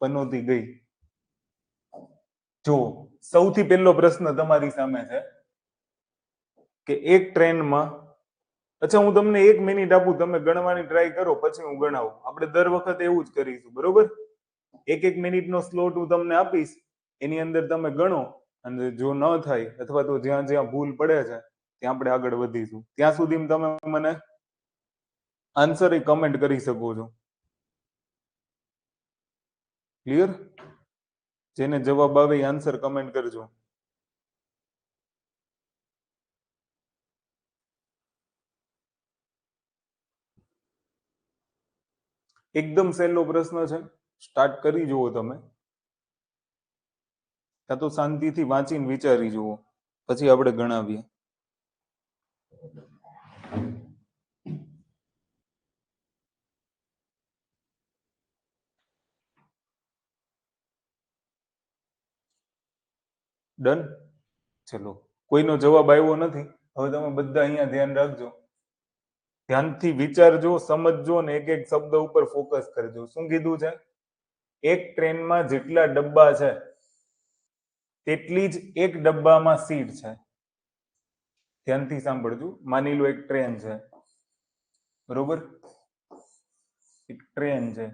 પનોતી ગઈ. જો સૌથી પહેલો પ્રશ્ન તમારી સામે છે કે એક ટ્રેનમાં, અચ્છા હું તમને 1 મિનિટ આપું, તમે ગણવાની ટ્રાય કરો, પછી હું ગણાવું. આપણે દર વખતે એવું જ કરીશું, બરોબર? 1 મિનિટનો સ્લોટ હું તમને આપીશ, એની અંદર તમે ગણો, અને જો ન થાય અથવા તો જ્યાં જ્યાં ભૂલ પડે છે ત્યાં આપણે આગળ વધીશું. ત્યાં સુધી તમે મને આન્સર કમેન્ટ કરી શકો છો. ક્લિયર? જેને જવાબ આવે એ આન્સર કમેન્ટ કરજો. એકદમ સહેલો પ્રશ્ન છે, સ્ટાર્ટ કરી જુઓ તમે, કાં તો શાંતિથી વાંચીને વિચારી જુઓ, પછી આપણે ગણાવીએ. ડન? ચલો, કોઈનો જવાબ આવ્યો નથી. હવે તમે બધા અહીંયા ધ્યાન રાખજો, ધ્યાનથી વિચારજો, સમજજો ને એક એક શબ્દ ઉપર ફોકસ કરજો. શું કીધું છે? એક ટ્રેનમાં જેટલા ડબ્બા છે તેટલી જ એક ડબ્બામાં સીટ છે. ધ્યાનથી સાંભળજો. માની લો એક ટ્રેન છે, બરોબર? એક ટ્રેન છે.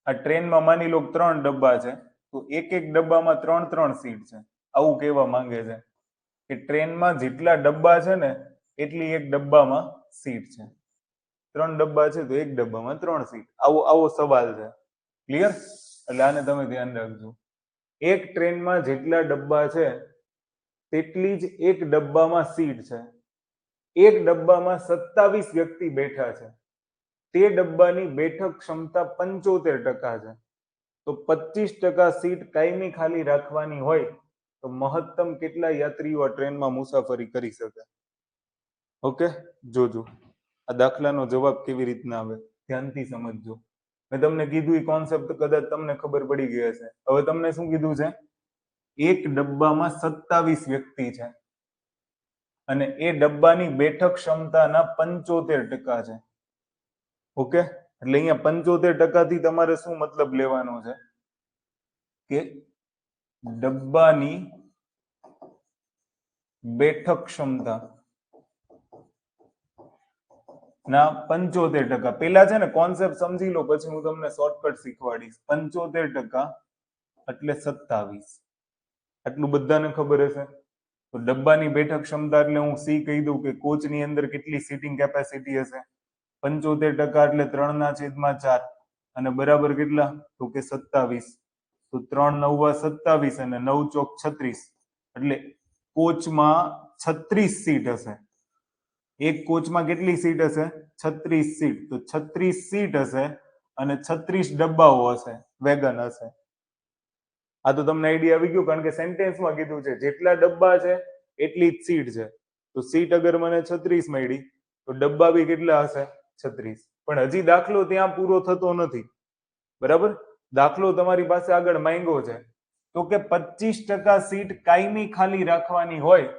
આ ટ્રેનમાં માની લો 3 ડબ્બા છે, તો એક એક ડબ્બામાં 3 સીટ છે. આવું કહેવા માંગે છે કે ટ્રેનમાં જેટલા ડબ્બા છે ને એટલી એક ડબ્બામાં સીટ છે. 3 ડબ્બા છે તો એક ડબ્બામાં 3 સીટ. આવો સવાલ છે. ક્લિયર? એટલે આને તમે ધ્યાન રાખજો. એક ટ્રેનમાં જેટલા ડબ્બા છે તેટલી જ એક ડબ્બામાં સીટ છે. એક ડબ્બામાં 27 વ્યક્તિ બેઠા છે. તે ડબ્બાની બેઠક ક્ષમતા 75% છે. તો 25% સીટ કાયમી ખાલી રાખવાની હોય તો મહત્તમ કેટલા યાત્રીઓ આ ટ્રેનમાં મુસાફરી કરી શકે? ઓકે, જોજો આ દાખલાનો જવાબ કેવી રીતના આવે, ધ્યાનથી સમજજો. મેં તમને કીધું એ કોન્સેપ્ટ કદાચ તમને ખબર પડી ગઈ હશે. હવે તમને શું કીધું છે? એક ડબ્બામાં 27 વ્યક્તિ છે અને એ ડબ્બાની બેઠક ક્ષમતાના 75% છે. ઓકે, એટલે અહીંયા 75% થી તમારે શું મતલબ લેવાનો છે કે ડબ્બાની બેઠક ક્ષમતા ના 75%. પેલા છે ને કોન્સેપ્ટ સમજી લો, પછી હું તમને શોર્ટકટ શીખવાડીશ. 75% એટલે 27. આટલું બધાને ખબર હશે. તો ડબ્બાની બેઠક ક્ષમતા એટલે હું સી કહી દઉં કે કોચની અંદર કેટલી સીટિંગ કેપેસિટી હશે? 75% એટલે 3/4 અને બરાબર કેટલા? તો કે 27. તો 3 9 27 અને 9 ચોક 36, એટલે કોચમાં 36 સીટ હશે. એક કોચમાં કેટલી સીટ હશે? 36 સીટ. તો 36 સીટ હશે અને 36 ડબ્બાઓ હશે, વેગન હશે. આ તો તમને આઈડિયા આવી ગયો, કારણ કે સેન્ટેન્સમાં કીધું છે જેટલા ડબ્બા છે એટલી જ સીટ છે. તો સીટ અગર મને 36 મળી તો ડબ્બા બી કેટલા હશે? 36. પણ હજી દાખલો ત્યાં પૂરો થતો નથી, બરાબર? દાખલો તમારી પાસે આગળ માંગ્યો છે તો કે 25% સીટ કાયમી ખાલી રાખવાની હોય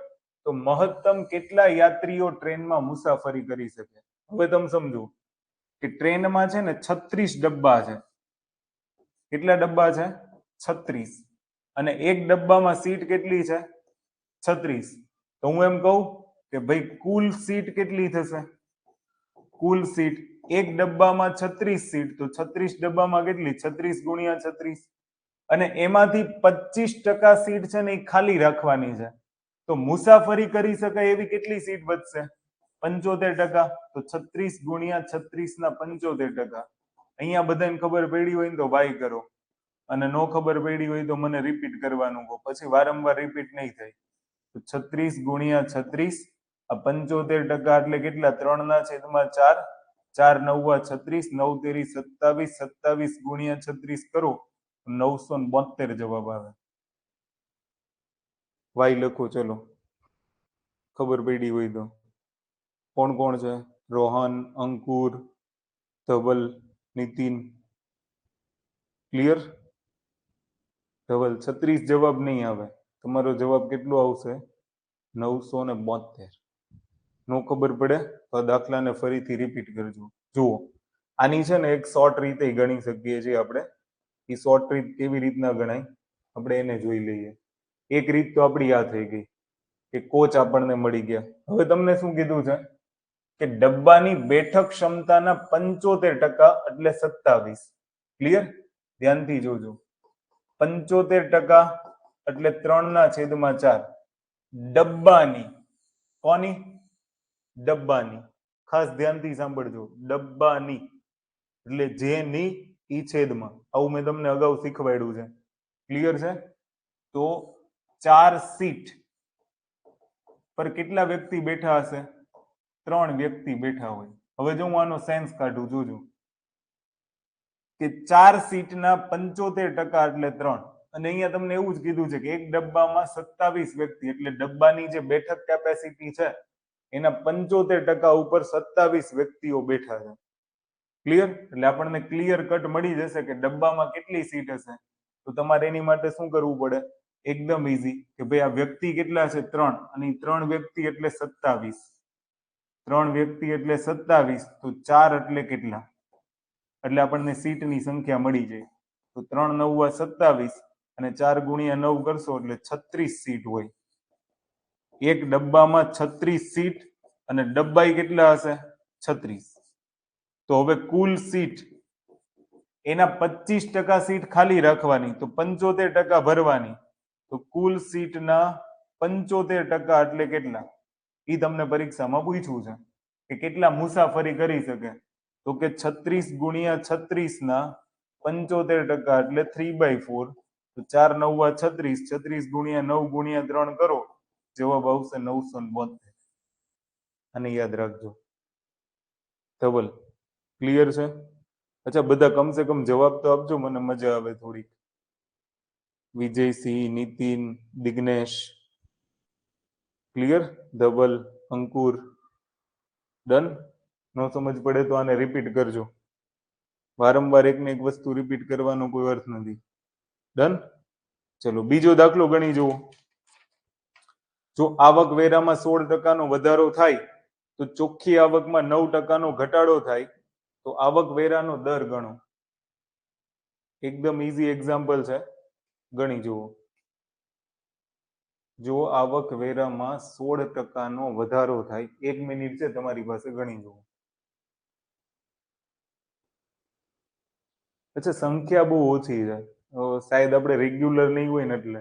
તો મહત્તમ કેટલા યાત્રીઓ ટ્રેનમાં મુસાફરી કરી શકે? હવે તમે સમજો કે ટ્રેનમાં છે ને 36 ડબ્બા છે. કેટલા ડબ્બા છે? 36. અને એક ડબ્બામાં સીટ કેટલી છે? 36. તો હું એમ કહું કે ભાઈ કુલ સીટ કેટલી થશે? કુલ સીટ એક ડબ્બામાં 36 સીટ, તો 36 ડબ્બામાં કેટલી? 36 ગુણ્યા 36. અને એમાંથી 25% સીટ છે ને એ ખાલી રાખવાની છે. તો મુસાફરી કરી શકાય એવી કેટલી સીટ વધશે? 75%. તો 36 ગુણ્યા 36 ના 75%. અહીંયા બધાને ખબર પડી હોય ને તો ભાઈ કરો, અને નો ખબર પડી હોય તો મને રિપીટ કરવાનું કહો, પછી વારંવાર રિપીટ નહીં થાય. તો 36 ગુણ્યા 36, આ 75% એટલે કેટલા? 3/4. 4 9 36, 9 તેરી 27, 27 ગુણ્યા 36 કરો 972 જવાબ આવે. વાય લખો. ચલો, ખબર પડી હોય તો. કોણ કોણ છે? રોહન, અંકુર, ધવલ, નીતિન. ક્લિયર? ધવલ 36 જવાબ નહીં આવે, તમારો જવાબ કેટલો આવશે? 972. નો ખબર પડે તો દાખલાને ફરીથી રિપીટ કરજો. જુઓ, આની છે ને એક શોર્ટ રીતે ગણી શકીએ છીએ આપણે. એ શોર્ટ રીત કેવી રીતના ગણાય આપણે એને જોઈ લઈએ. એક રીત તો આપણી આ થઈ ગઈ કે કોચ આપણને મળી ગયા. હવે તમને શું કીધું છે કે ડબ્બાની બેઠક ક્ષમતાના 75% એટલે 27. ક્લિયર? ધ્યાનથી જોજો. 75% એટલે 3/4. ડબ્બાની, કોની? ડબ્બાની. ખાસ ધ્યાનથી સાંભળજો, ડબ્બાની એટલે જેની ઈ છેદમાં. આવું મેં તમને અગાઉ શીખવાડ્યું છે. ક્લિયર છે? તો 4 સીટ પર કેટલા વ્યક્તિ બેઠા હશે? 3 વ્યક્તિ બેઠા હોય. હવે જો હું આનો સેન્સ કાઢું, જોજો કે 4 સીટના 75% એટલે 3. અને અહીંયા તમને એવું જ કીધું છે કે એક ડબ્બામાં 27 વ્યક્તિ એટલે ડબ્બાની જે બેઠક કેપેસિટી છે એના 75% ઉપર 27 વ્યક્તિઓ બેઠા છે. ક્લિયર? એટલે આપણને ક્લિયર કટ મળી જશે કે ડબ્બામાં કેટલી સીટ હશે. તો તમારે એની માટે શું કરવું પડે? એકદમ ઈઝી કે ભાઈ આ વ્યક્તિ કેટલા છે? 3. અને 3 વ્યક્તિ એટલે 27. 3 વ્યક્તિ એટલે 27. તો 4 એટલે કેટલા? એટલે આપણને સીટની સંખ્યા મળી જાય. તો 3 9 27 અને 4 ગુણ્યા 9 કરશો એટલે 36 સીટ હોય. એક ડબ્બામાં 36 સીટ અને ડબ્બાઈ કેટલા હશે? 36. તો હવે કુલ સીટ એના 25% સીટ ખાલી રાખવાની, તો 75% ભરવાની. તો કુલ સીટના 75% એટલે કેટલા? એ તમને પરીક્ષામાં પૂછ્યું છે કે કેટલા મુસાફરી કરી શકે. તો કે 36 ગુણ્યા 36 ના 75% એટલે 3/4. તો 4 9 36. 36 ગુણ્યા 9 ગુણ્યા 3 કરો, જવાબ આવશે 972. આને યાદ રાખજો. ધવલ, ક્લિયર છે? અચ્છા, બધા કમસે કમ જવાબ તો આપજો, મને મજા આવે થોડીક. વિજયસિંહ, નીતિન, દિગ્નેશ, ક્લિયર? ધવલ, અંકુર, ડન? નો સમજ પડે તો આને રિપીટ કરજો. વારંવાર એકને એક વસ્તુ રિપીટ કરવાનો કોઈ અર્થ નથી. ડન? ચલો બીજો દાખલો ગણી જુઓ. જો આવકવેરામાં 16% નો વધારો થાય તો ચોખ્ખી આવકમાં 9% નો ઘટાડો થાય તો આવકવેરાનો દર ગણો. એકદમ ઈઝી એક્ઝામ્પલ છે, ગણી જુઓ. જો આવકવેરામાં 16% નો વધારો થાય, 1 મિનિટ છે તમારી પાસે, ગણી જુઓ. અચ્છા, સંખ્યા બહુ ઓછી છે, શાયદ આપણે રેગ્યુલર નહીં હોય ને એટલે.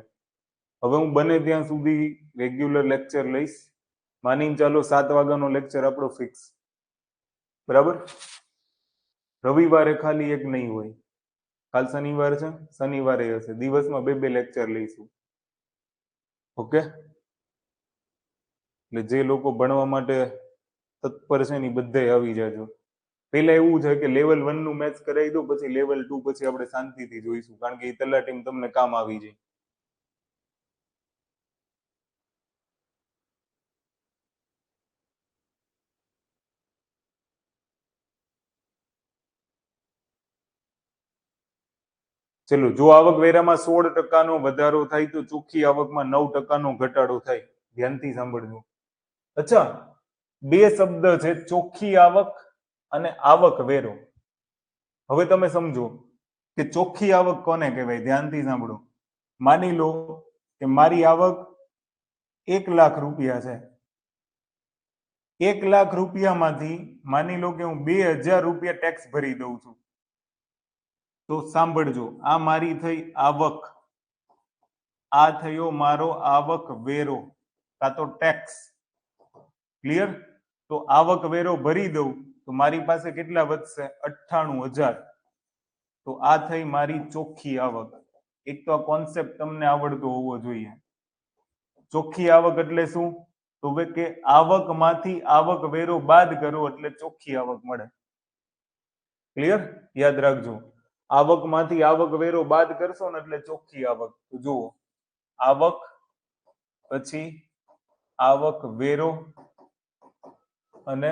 હવે હું બને ત્યાં સુધી રેગ્યુલર લેક્ચર લઈશ. માનીને ચાલો 7 વાગ્યાનો લેક્ચર આપણો ફિક્સ, બરાબર? રવિવારે ખાલી એક નહીં હોય. કાલ શનિવાર છે, શનિવારે હશે. દિવસમાં 2 લેક્ચર લઈશું. ઓકે? એટલે જે લોકો ભણવા માટે તત્પર છે ને બધે આવી જાજો. પહેલા એવું છે કે લેવલ 1 નું મેથ્સ કરાવી દો, પછી લેવલ 2 પછી આપણે શાંતિથી જોઈશું, કારણ કે એ તલાટીમાં તમને કામ આવી જાય. ચલો, જો આવકવેરામાં 16% નો વધારો થાય તો ચોખ્ખી આવકમાં 9% નો ઘટાડો થાય. ધ્યાનથી સાંભળજો. અચ્છા, 2 શબ્દ છે, ચોખ્ખી આવક અને આવકવેરો. હવે તમે સમજો કે ચોખ્ખી આવક કોને કહેવાય. ધ્યાનથી સાંભળો. માની લો કે મારી આવક 1 લાખ રૂપિયા છે. 1 લાખ રૂપિયામાંથી માની લો કે હું 2000 રૂપિયા ટેક્સ ભરી દઉં છું. તો સાંભળજો, આ મારી થઈ આવક, આ થયો મારો આવક વેરો કાં તો ટેક્સ. ક્લિયર? તો આવક વેરો ભરી દઉં તો મારી પાસે કેટલા વધશે? 98,000. તો આ થઈ મારી ચોખ્ખી આવક. એક તો આ કોન્સેપ્ટ તમને આવડતો હોવો જોઈએ. ચોખ્ખી આવક એટલે શું? તો કે આવકમાંથી આવક વેરો બાદ કરો એટલે ચોખ્ખી આવક મળે. ક્લિયર? યાદ રાખજો, આવકમાંથી આવક વેરો બાદ કરશો ને એટલે ચોખ્ખી આવક. તો જુઓ, આવક પછી આવક વેરો અને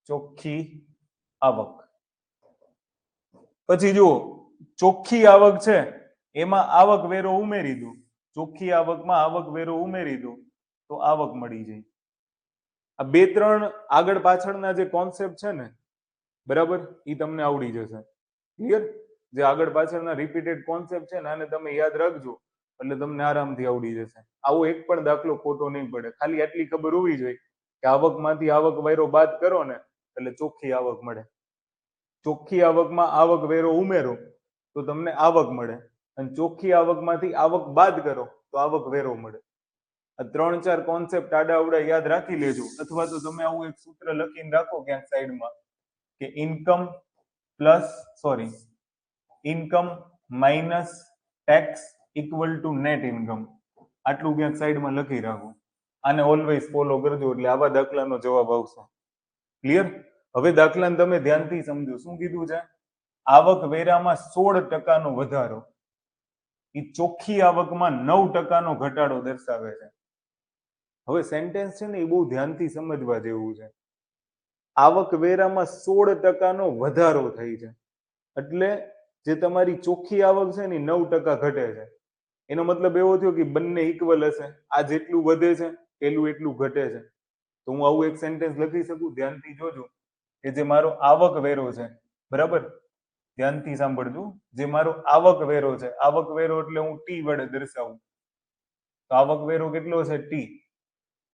ચોખ્ખી આવક. પછી જુઓ, ચોખ્ખી આવક છે એમાં આવક વેરો ઉમેરી દો. ચોખ્ખી આવકમાં આવક વેરો ઉમેરી દો તો આવક મળી જાય. આ 2-3 આગળ પાછળના જે કોન્સેપ્ટ છે ને, બરાબર, એ તમને આવડી જશે. ક્લિયર? જે આગળ પાછળના રિપીટેડ કોન્સેપ્ટ છે ને આને તમે યાદ રાખજો એટલે તમને આરામથી આવડી જશે. આવો એક પણ દાખલો ખોટો નહીં પડે. ખાલી આટલી ખબર હોવી જોઈએ કે આવકમાંથી આવક વેરો બાદ કરો ને એટલે ચોખ્ખી આવક મળે. ચોખ્ખી આવકમાં આવક વેરો ઉમેરો તો તમને આવક મળે અને ચોખ્ખી આવકમાંથી આવક બાદ કરો તો આવક વેરો મળે. આ 3-4 કોન્સેપ્ટ આડા અવડા યાદ રાખી લેજો, અથવા તો તમે આવું એક સૂત્ર લખીને રાખો ક્યાંક સાઈડમાં કે income minus tax equal to net income. આટલું ક્યાંક સાઈડમાં લખી રાખો. આને ઓલવેઝ ફોલો કરજો એટલે આવા દાખલાનો જવાબ આવશે. ક્લિયર? હવે દાખલાને તમે ધ્યાનથી સમજો. શું કીધું છે? આવક વેરામાં 16% નો વધારો એ ચોખ્ખી આવકમાં 9% નો ઘટાડો દર્શાવે છે. હવે સેન્ટેન્સ છે ને એ બહુ ધ્યાનથી સમજવા જેવું છે. આવક વેરામાં 16% નો વધારો થઈ છે એટલે જે તમારી ચોખ્ખી આવક છે ને 9% ઘટે છે. એનો મતલબ એવો થયો કે બંને ઇક્વલ હશે. આ જેટલું વધે છે પેલું એટલું ઘટે છે. તો હું આવું એક સેન્ટેન્સ લખી શકું. ધ્યાનથી જોજો કે જે મારો આવક વેરો છે, બરાબર, ધ્યાનથી સાંભળજો, જે મારો આવક વેરો છે, આવક વેરો એટલે હું ટી વડે દર્શાવું તો આવક વેરો કેટલો છે? ટી.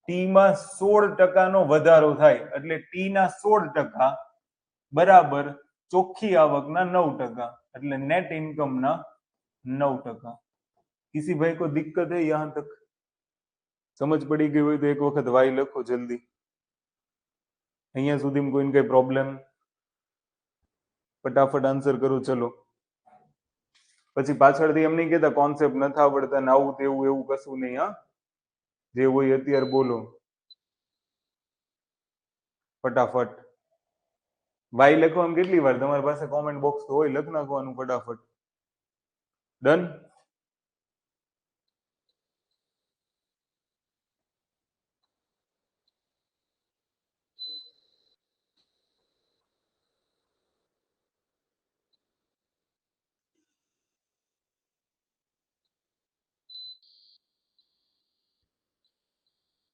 ટી માં 16% નો વધારો થાય એટલે ટી ના 16% બરાબર ચોખ્ખી આવકના 9% એટલે नेट इनकम ना 9%. किसी भाई को दिक्कत है यहाँ तक? समझ पड़ी गई હોય તો એક વખત વાય લખો જલ્દી. અહીંયા સુધીમાં કોઈને કઈ પ્રોબ્લેમ? ફટાફટ આન્સર કરો. ચલો પછી પાછળથી એમ નહીં કહેતા કોન્સેપ્ટ નથી આવડતા ને આવું તેવું એવું કશું નહીં. હા, જે હોય અત્યારે બોલો ફટાફટ. વાય લખો એમ કેટલી વાર? તમારી પાસે કોમેન્ટ બોક્સ તો હોય, લખ નાખવાનું ફટાફટ. ડન?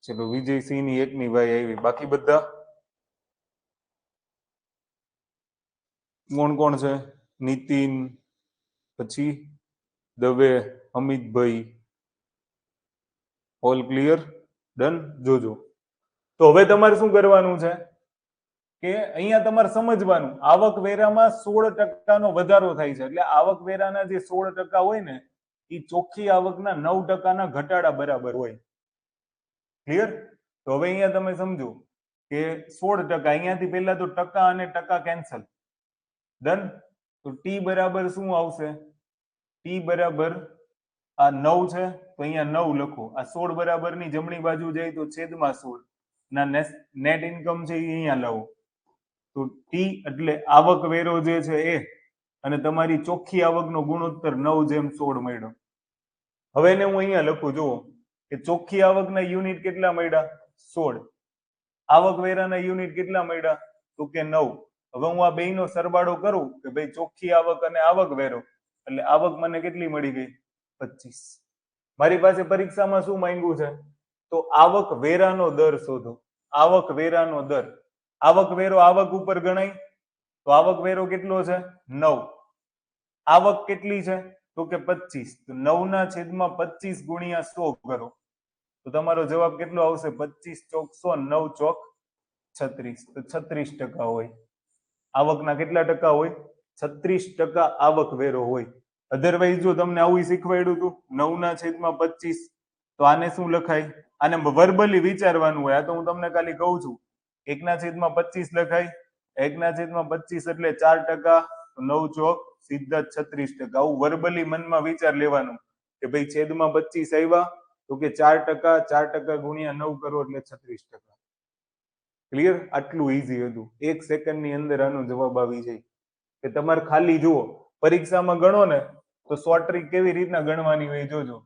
ચલો વિજયસિંહ ની એકની વાય આવી. બાકી બધા કોણ કોણ છે? નીતિન, પછી Dave, Amitbhai, all clear? Done? જોજો. તો હવે તમારે શું કરવાનું છે કે અહીંયા તમારે સમજવાનું આવક વેરામાં 16% નો વધારો થાય છે એટલે આવક વેરાના જે 16% હોય ને એ ચોખ્ખી આવકના 9% ઘટાડા બરાબર હોય. ક્લિયર? તો હવે અહીંયા તમે સમજો કે 16%, અહીંયાથી પહેલા તો ટકા અને ટકા કેન્સલ. ડન? તો ટી બરાબર શું આવશે? ટી બરાબર આ 9 છે તો અહીંયા 9 લખો. આ 16 બરાબર ની જમણી બાજુ જાય તો છેદમાં 16 ના નેટ ઇન્કમ છે એ અહીંયા લાવો. તો ટી એટલે આવક વેરો જે છે એ અને તમારી ચોખ્ખી આવકનો ગુણોત્તર 9/16 મળ્યો. હવે એને હું અહીંયા લખું. જુઓ કે ચોખ્ખી આવકના યુનિટ કેટલા મળ્યા? 16. આવક વેરાના યુનિટ કેટલા મળ્યા? તો કે 9. હવે હું આ બેયનો સરવાળો કરું કે ભાઈ ચોખ્ખી આવક અને આવક વેરો એટલે આવક મને કેટલી મળી ગઈ? 25. મારી પાસે પરીક્ષામાં શું માંગ્યું છે? તો આવક વેરાનો દર શોધો. આવક વેરાનો દર. આવક વેરો આવક ઉપર ગણાય તો આવક વેરો કેટલો છે? 9. આવક કેટલી છે? તો કે 25. તો 9/25 ગુણ્યા 100 કરો તો તમારો જવાબ કેટલો આવશે? 25 ચોક 100, 9 ચોક 36. તો 36% હોય. આવકના કેટલા ટકા હોય? 36% આવક વેરો હોય. અધરવાઇઝ જો તમને આવું શીખવાડ્યું હતું 9/25 તો આને શું લખાય? આને વર્બલી વિચારવાનું હોય. આ તો હું તમને ખાલી કહું છું. 1/25 લખાય. 1/25 એટલે 4%. 9 ચોક સીધા 36%. આવું વર્બલી મનમાં વિચાર લેવાનું કે ભાઈ છેદમાં 25 આવ્યા તો કે 4%, 4% ગુણ્યા 9 કરો એટલે 36%. ક્લિયર? આટલું ઈઝી હતું. 1 સેકન્ડની અંદર આનો જવાબ આવી જાય. કે તમારે ખાલી જુઓ પરીક્ષામાં ગણો ને તો શોર્ટ ટ્રીક કેવી રીતના ગણવાની હોય જોજો.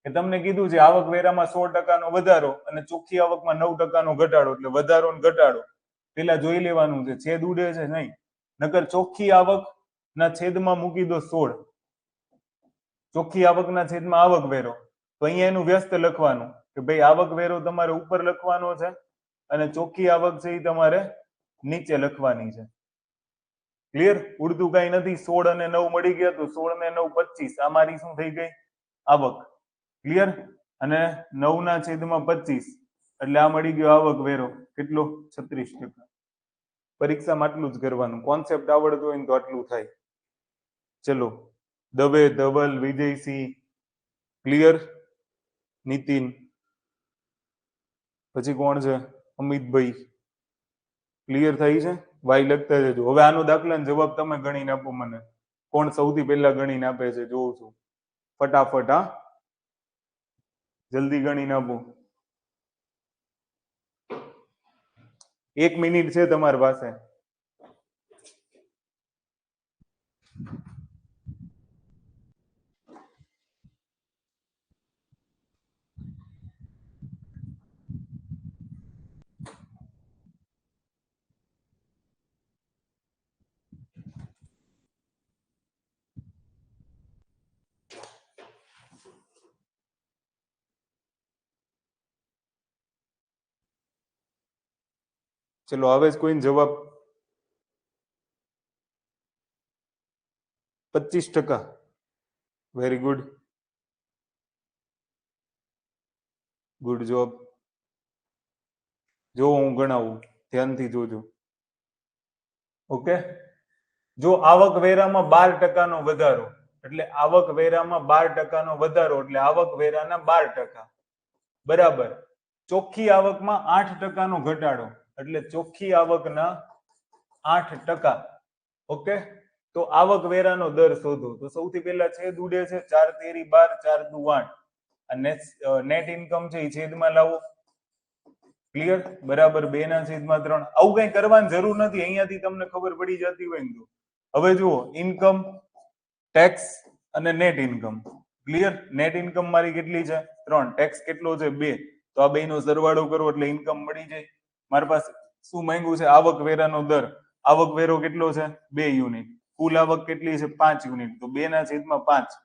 કે તમને કીધું છે આવક વેરામાં 16% નો વધારો અને ચોખ્ખી આવકમાં 9% નો ઘટાડો એટલે વધારો ને ઘટાડો પેલા જોઈ લેવાનું છે. છેદ ઉડે છે નહીં, નકર ચોખ્ખી આવક ના છેદમાં મૂકી દો 16. ચોખ્ખી આવકના છેદમાં આવક વેરો તો અહીંયા એનું વ્યસ્ત લખવાનું કે ભાઈ આવક વેરો તમારે ઉપર લખવાનો છે અને ચોખ્ખી આવક છે એ તમારે નીચે લખવાની છે. ક્લિયર? ઉડતું કઈ નથી. 16 અને 9 મળી ગયા તો 16 ને 9 25. આ મારી શું થઈ ગઈ? આવક. ક્લિયર? અને 9 ના છેદમાં 25 એટલે આ મળી ગયો આવક વેરો. કેટલો? 36%. પરીક્ષામાં આટલું જ કરવાનું. કોન્સેપ્ટ આવડતો હોય ને તો આટલું થાય. ચલો, દવે, ધવલ, વિજયસિંહ, ક્લિયર? નીતિન, પછી કોણ છે? અમિતભાઈ, ક્લિયર થઈ છે? વાય લખતા જજો. હવે આનો દાખલાનો જવાબ તમે ગણીને આપો મને. કોણ સૌથી પહેલા ગણીને આપે છે જોઉં છું. ફટાફટ, હા, જલ્દી ગણીને આપો. 1 મિનિટ છે તમારી પાસે. ચલો, આવે છે કોઈને જવાબ? 25%. Very good, good job. જો હું ગણાવું, ધ્યાનથી જોજો. ઓકે, જો આવક વેરામાં 12% વધારો એટલે આવક વેરામાં 12% વધારો એટલે આવક વેરાના 12%, બરાબર. ચોખ્ખી આવકમાં 8% ઘટાડો એટલે ચોખ્ખી આવકના 8%. ઓકે, તો આવક વેરાનો દર શોધો. તો સૌથી પહેલા છેદ ઉડે છે. 4 તેરી 12, 4 દુ 8. અને નેટ ઇન્કમ છે એ છેદમાં લાવો. ક્લિયર? બરાબર, 2/3. આવું કઈ કરવાની જરૂર નથી. અહીંયાથી તમને ખબર પડી જતી હોય ને તો. હવે જુઓ, ઇન્કમ, ટેક્સ અને net income. Clear? Net income મારી કેટલી છે? 3. ટેક્સ કેટલો છે? 2. તો આ બેનો સરવાળો કરો એટલે ઇન્કમ મળી જાય. મારી પાસે શું માંગ્યું છે? આવક વેરાનો દર. આવક વેરો કેટલો છે? 2 યુનિટ. કુલ આવક કેટલી છે? 5 યુનિટ. તો 2/5.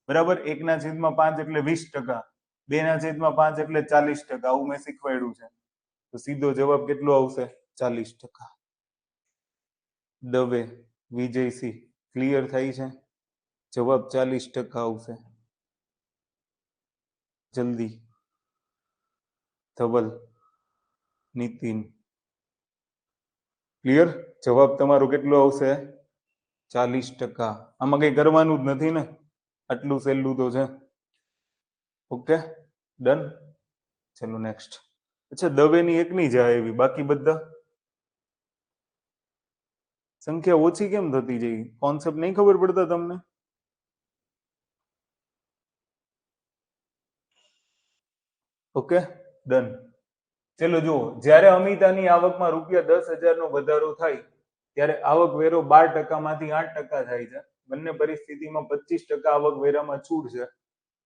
બરાબર, 1/5 એટલે 20%. 2/5 એટલે 40%. આવું મેં શીખવાડ્યું છે. તો સીધો જવાબ કેટલો આવશે? 40%. દવે, વિજયસિંહ, ક્લિયર થાય છે? જવાબ 40% આવશે. જલ્દી. ધવલ, નીતિન, ક્લિયર? જવાબ તમારો કેટલો આવશે? 40%. આમાં કઈ કરવાનું જ નથી ને, આટલું સહેલું તો છે. Okay, done. ચલો નેક્સ્ટ. અચ્છા, દવેની એકની જાય એવી, બાકી બધા સંખ્યા ઓછી કેમ થતી જાય? કોન્સેપ્ટ નહીં ખબર પડતા તમને? Okay, done. ચલો જુઓ, જ્યારે અમિતાની આવકમાં ₹10,000 નો વધારો થાય ત્યારે આવક વેરો 12% માંથી 8% થાય છે. બંને પરિસ્થિતિમાં 25% આવક વેરામાં છૂટ છે.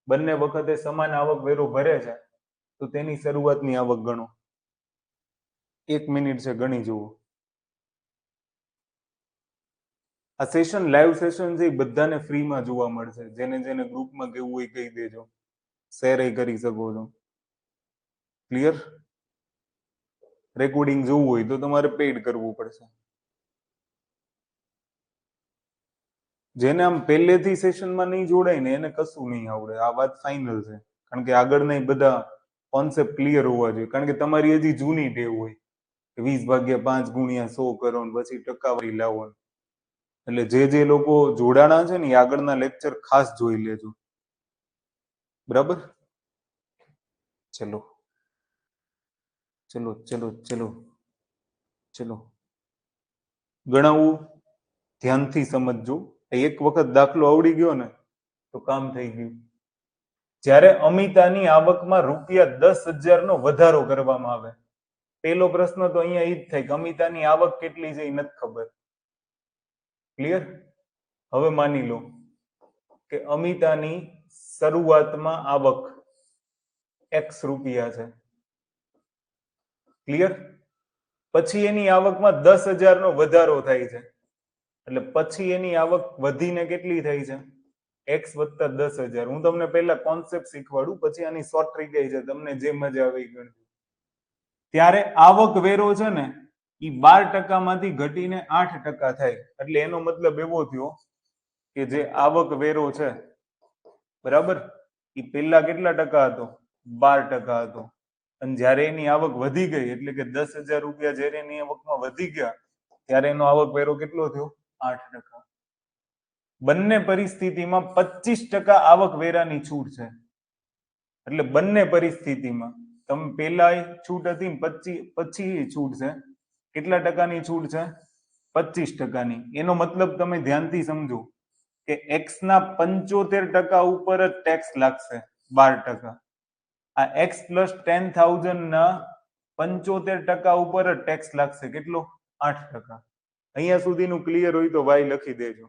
બંને વખતે સમાન આવક વેરો ભરે છે. તો તેની શરૂઆતની આવક ગણો. 1 મિનિટ છે, ગણી જુઓ. આ સેશન, લાઈવ સેશન છે, બધાને ફ્રીમાં જોવા મળશે. જેને જેને ગ્રુપમાં કેવું હોય કહી દેજો. શેર કરી શકો છો. ક્લિયર? રેકોર્ડિંગ જોવું હોય તો તમારે પેડ કરવું પડશે. જેને આમ પહેલેથી સેશનમાં નહીં જોડાય ને એને કશું નહીં આવડે. આ વાત ફાઇનલ છે. કારણ કે આગળના બધા કોન્સેપ્ટ ક્લિયર હોવા જોઈએ. કારણ કે તમારી હજી જૂની ટેવ હોય 20/5 × 100 કરો પછી ટકાવારી લાવો. એટલે જે લોકો જોડાણા છે ને એ આગળના લેક્ચર ખાસ જોઈ લેજો. બરાબર? ચલો ચલો ચલો ચલો ચલો, ગણાવું, ધ્યાનથી સમજજો. એક વખત દાખલો આવડી ગયો ને તો કામ થઈ ગયું. જ્યારે અમિતાની આવકમાં ₹10,000 નો વધારો કરવામાં આવે, પહેલો પ્રશ્ન તો અહીંયા એ જ થાય કે અમિતાની આવક કેટલી છે એ નથી ખબર. ક્લિયર? હવે માની લો કે અમિતાની શરૂઆતમાં આવક X રૂપિયા છે. ક્લિયર? પછી એની આવકમાં 10,000 નો વધારો થાય છે. એટલે પછી એની આવક વધીને કેટલી થઈ છે? X + 10,000. હું તમને પહેલા કોન્સેપ્ટ શીખવાડું, પછી આની શોર્ટ ટ્રીક છે, તમને જે મજા આવે એ ગણજો. ત્યારે આવક વેરો છે ને ઈ 12% માંથી ઘટીને 8% થાય એટલે એનો મતલબ એવો થયો કે જે આવક વેરો છે બરાબર ઈ પેલા કેટલા ટકા હતો 12% હતો અને જ્યારે એની આવક વધી ગઈ એટલે કે 10,000 રૂપિયા જ્યારે એની આવકમાં વધી ગયા ત્યારે એનો આવક વેરો કેટલો થયો 8%. બંને પરિસ્થિતિમાં 25% આવક વેરાની છૂટ છે એટલે બંને પરિસ્થિતિમાં તમે પેલા છૂટ હતી ને પછી છૂટ છે કેટલા ટકાની છૂટ છે 25%ની એનો મતલબ તમે ધ્યાનથી સમજો કે એક્સ ના 75% ઉપર જ ટેક્સ લાગશે 12%. આ એક્સ પ્લસ 10,000 ના 75% ઉપર જ ટેક્સ લાગશે કેટલો 8%. અહીંયા સુધીનું ક્લિયર હોય તો વાય લખી દેજો.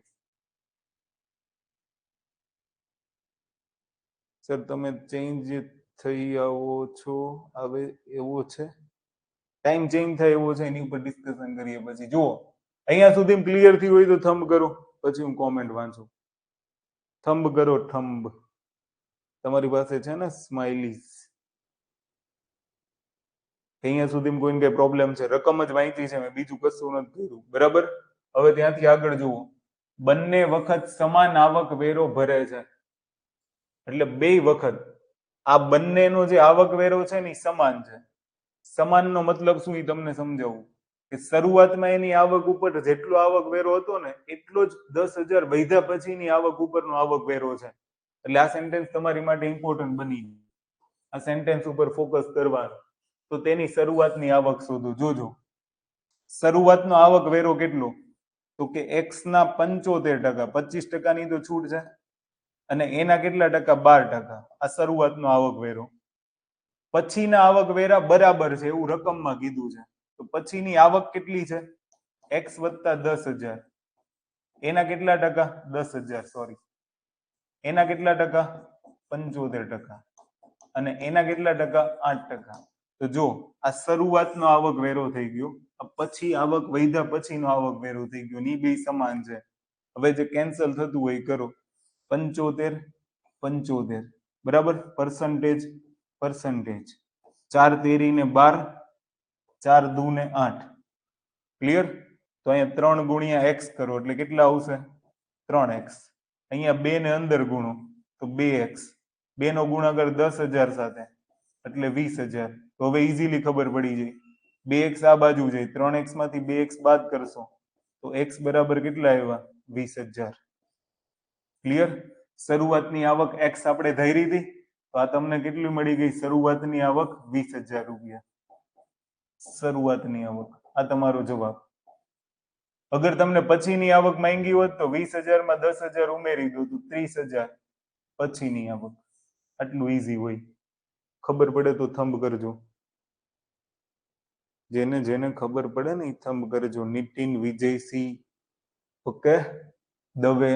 સર તમે ચેન્જ થઈ આવો છો હવે એવો છે ટાઈમ ચેન્જ થાય એવો છે એની ઉપર ડિસ્કશન કરીએ પછી જુઓ અહીંયા સુધી ક્લિયર થયું હોય તો થંબ કરો પછી હું કોમેન્ટ વાંચું થંબ કરો થંબ તમારી પાસે છે ને સ્માઇલીઝ અહીંયા સુધી કોઈને કઈ પ્રોબ્લેમ છે રકમ જ વાંચી છે મેં બીજું કશું નથી કર્યું બરાબર હવે ત્યાંથી આગળ જુઓ બંને વખત સમાન આવક વેરો ભરે છે એટલે બે વખત આ બંનેનો જે આવક વેરો છે ને સમાન છે સમાનનો મતલબ શું એ તમને સમજાવું કે શરૂઆતમાં એની આવક ઉપર જેટલો આવક વેરો હતો ને એટલો જ 10,000 વધ્યા પછીની આવક ઉપરનો આવક વેરો છે એટલે આ સેન્ટેન્સ તમારી માટે ઇમ્પોર્ટન્ટ બની આ સેન્ટેન્સ ઉપર ફોકસ કરવાનું તો તેની શરૂઆતની આવક શોધો જોજો શરૂઆતનો આવક વેરો કેટલો તો કે એક્સ ના 75% 25% ની તો છૂટ છે અને એના કેટલા ટકા 12%. આ શરૂઆતનો આવક વેરો પછીના આવક વેરા બરાબર છે એવું રકમમાં કીધું છે તો પછીની આવક કેટલી છે એક્સ વત્તા 10,000 એના કેટલા ટકા 10,000 સોરી એના કેટલા ટકા 75% અને એના કેટલા ટકા 8%. તો જો આ શરૂઆતનો આવક વેરો થઈ ગયો પછી આવક વધ્યા પછીનો આવક વેરો થઈ ગયો ની બે સમાન છે હવે જે કેન્સલ થતું હોય કરો 75 બરાબર પર્સન્ટેજ 4 તેરી ને 12 4 દુ ને 8 ક્લિયર તો અહીંયા 3 ગુણ્યા x કરો એટલે કેટલા આવશે 3x અહીંયા 2 ને અંદર ગુણો તો 2x 2 નો ગુણાકાર 10,000 સાથે એટલે 20,000 તો હવે ઈઝીલી ખબર પડી જાય 2x આ બાજુ જાય 3x માંથી 2x બાદ કરશો તો x બરાબર કેટલા આવ્યા 20,000 ક્લિયર શરૂઆતની આવક x આપણે ધારી હતી તો આ તમને કેટલી મળી ગઈ શરૂઆતની આવક 20,000 રૂપિયા શરૂઆતની આવક આ તમારો જવાબ અગર તમને પછીની આવક માંગી હોત તો 20,000 માં 10,000 ઉમેરી દો તો 30,000 પછીની આવક આટલું ઈઝી હોય ખબર પડે તો થંબ કરજો જેને જેને ખબર પડે ને એ થંબ કરજો નીતિન વિજયસિંહ ઓકે દવે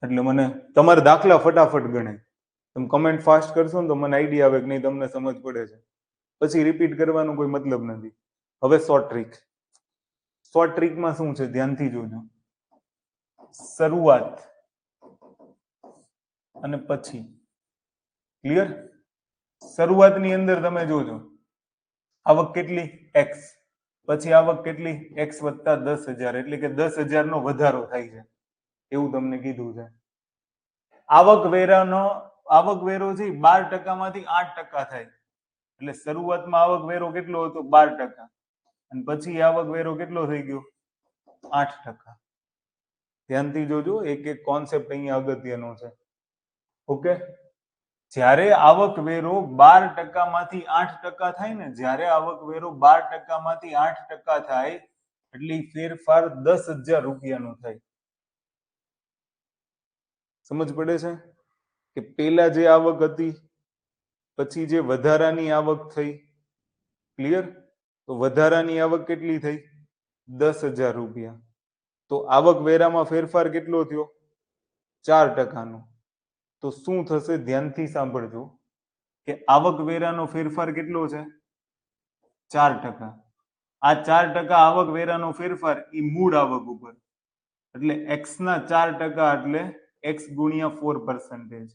એટલે મને તમારા દાખલા ફટાફટ ગણે તમે કમેન્ટ ફાસ્ટ કરશો ને તો મને આઈડિયા આવે કે નહીં તમને સમજ પડે છે પછી રિપીટ કરવાનો કોઈ મતલબ નથી હવે શોર્ટ ટ્રીકમાં શું છે ધ્યાનથી જોજો શરૂઆત અને પછી ક્લિયર શરૂઆતની અંદર તમે જોજો આવક કેટલી x પછી આવક કેટલી x વત્તા 10,000 એટલે કે 10,000 નો વધારો થાય છે એવું તમને કીધું છે આવક વેરો છે 12% માંથી 8% થાય એટલે શરૂઆતમાં આવક વેરો કેટલો હતો 12% અને પછી આવક વેરો કેટલો થઈ ગયો 8%. ધ્યાનથી જોજો એક એક કોન્સેપ્ટ અહીંયા અગત્યનો છે ઓકે જ્યારે આવક વેરો 12% માંથી 8% થાય ને જ્યારે આવક વેરો 12% માંથી 8% થાય એટલે ફેરફાર 10,000 રૂપિયાનો થાય સમજ પડે છે કે પેલા જે આવક હતી પછી જે વધારાની આવક થઈ ક્લિયર તો વધારાની આવક કેટલી થઈ 10,000 રૂપિયા તો આવક વેરામાં ફેરફાર કેટલો થયો 4% નો તો શું થશે ધ્યાનથી સાંભળજો કે આવક વેરાનો ફેરફાર કેટલો છે 4%. આ 4% આવક વેરાનો ફેરફાર એ મૂળ આવક ઉપર એટલે x ના 4% એટલે x ગુણ્યા 4%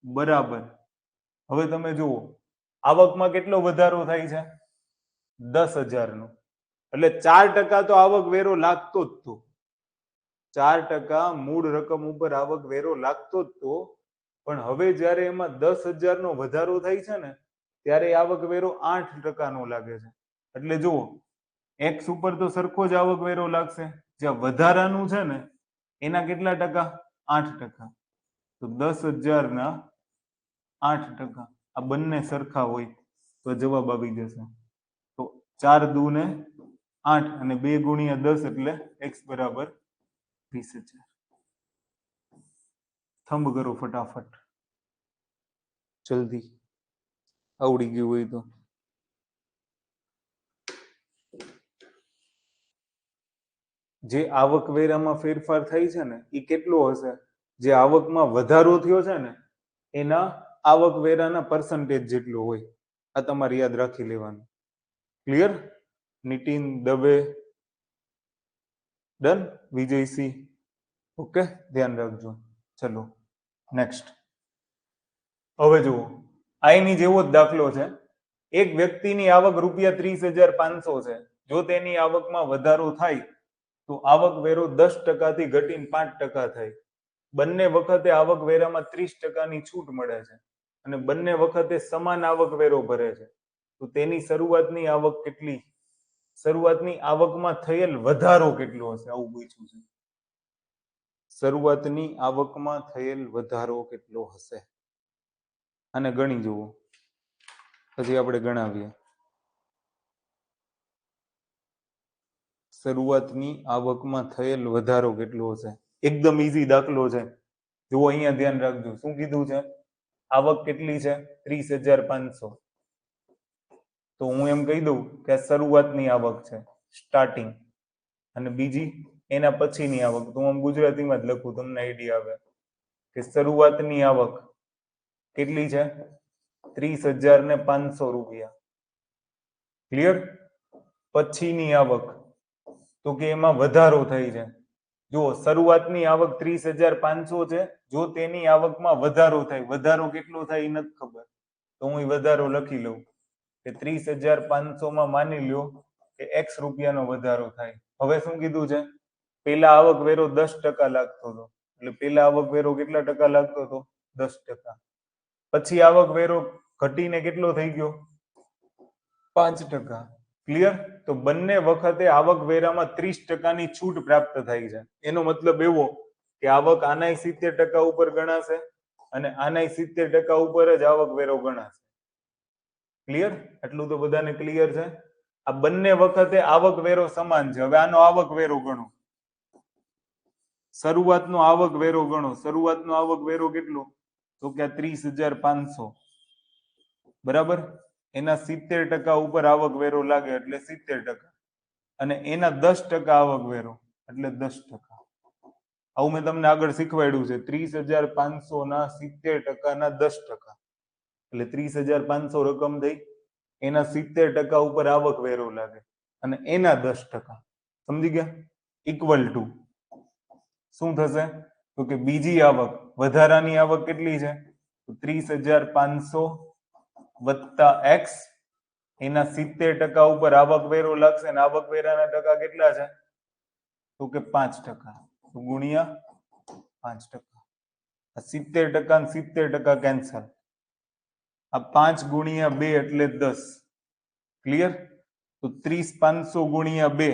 બરાબર હવે તમે જુઓ આવકમાં કેટલો વધારો થાય છે 10,000 નો, એટલે 4% તો આવક વેરો લાગતો જ તો. 4% મૂળ રકમ ઉપર આવક વેરો લાગતો જ તો, પણ હવે જયારે એમાં 10,000 નો વધારો થાય છે ને ત્યારે આવક વેરો 8% નો લાગે છે. એટલે જુઓ, એક્સ ઉપર તો સરખો જ આવક વેરો લાગશે, જ્યાં વધારાનું છે ને એના કેટલા ટકા? 8%. તો 10,000 ના 8%, આ બંને સરખા હોય તો જવાબ આવી જશે. તો 4 દુ ને 8 અને 2 ગુણ્યા 10 એટલે એક્સ બરાબર 20,000. થંબ કરો ફટાફટ, જલ્દી, આવડી ગયું હોય તો. જે આવકવેરામાં ફેરફાર થાય છે ને એ કેટલો હશે? જે આવકમાં વધારો થયો છે ને એના આવકવેરાના પર્સન્ટેજ જેટલો હોય. આ તમારે યાદ રાખી લેવાનું. Clear? Nitin Dave done, Vijaysinh okay, ધ્યાન રાખજો. ચલો નેક્સ્ટ. હવે જુઓ, આઈની જેવો જ દાખલો છે. એક વ્યક્તિની આવક ₹30,500 છે. જો તેની આવકમાં વધારો થાય તો આવક વેરો 10% થી ઘટીને 5% થાય. બંને વખતે આવક વેરામાં 30%ની છૂટ મળે છે અને બંને વખતે સમાન આવક વેરો ભરે છે. તો તેની શરૂઆતની આવક કેટલી? શરૂઆતની આવકમાં થયેલ વધારો કેટલો હશે? આવું પૂછ્યું છે. શરૂઆતની આવકમાં થયેલ વધારો કેટલો હશે? અને ગણી જુઓ, પછી આપણે ગણાવીએ. શરૂઆતની આવકમાં થયેલ વધારો કેટલો હશે? એકદમ ઈઝી દાખલો છે. જુઓ અહીંયા ધ્યાન રાખજો. શું કીધું છે? આવક કેટલી છે? 30,500. તો હું એમ કહી દઉં કે આ શરૂઆતની આવક છે, સ્ટાર્ટિંગ. અને બીજી એના પછીની આવક. તો હું ગુજરાતીમાં જ લખું, તમને આઈડિયા આવે કે શરૂઆતની આવક કેટલી છે? 30,500 રૂપિયા. ક્લિયર? પછીની આવક તો કે એમાં વધારો થઈ છે. જો શરૂઆતની આવક 30,500 છે. જો તેની આવકમાં વધારો થાય, વધારો કેટલો થાય એ નથી ખબર, તો હું વધારો લખી લઉં કે 30,500 માં માની લ્યો કે x રૂપિયાનો વધારો થાય. હવે શું કીધું છે? પેલા આવક વેરો 10% લાગતો હતો, એટલે પેલા આવક વેરો કેટલા ટકા લાગતો હતો? 10%. પછી આવક વેરો ઘટીને કેટલો થઈ ગયો? 5%. ક્લિયર? તો બંને વખતે આવક વેરામાં 30%ની છૂટ પ્રાપ્ત થાય છે. એનો મતલબ એવો કે આવક આનાય 70% ઉપર ગણાશે અને આનાય 70% ઉપર જ આવક વેરો ગણાશે. ક્લિયર? એટલું તો બધાને ક્લિયર છે? આ બંને વખતે આવક વેરો સમાન છે. હવે આનો આવક વેરો ગણો, શરૂઆતનો આવક વેરો ગણો. શરૂઆતનો આવક વેરો કેટલો? તો કે 30,500 બરાબર. એના 70% ઉપર આવક વેરો લાગે એટલે 70%, અને એના 10% આવક વેરો એટલે 10%. આવું મેં તમને આગળ શીખવાડ્યું છે. 30,500 ના 70% ના 10%, એટલે 30,500 રકમ થઈ, એના 70% ઉપર આવક વેરો લાગે અને એના 10%. સમજી ગયા? ઇક્વલ ટુ શું થશે? તો કે બીજી આવક, વધારાની આવક કેટલી છે? 30,500 વત્તા એક્સ, એના 70% ઉપર આવક વેરો લાગશે અને આવક વેરાના ટકા કેટલા છે? તો કે 5%. તો ગુણ્યા 5%. 70% ને 70% કેન્સલ. આ 5 ગુણ્યા 2 એટલે 10. ક્લિયર? તો 30,500 ગુણ્યા 2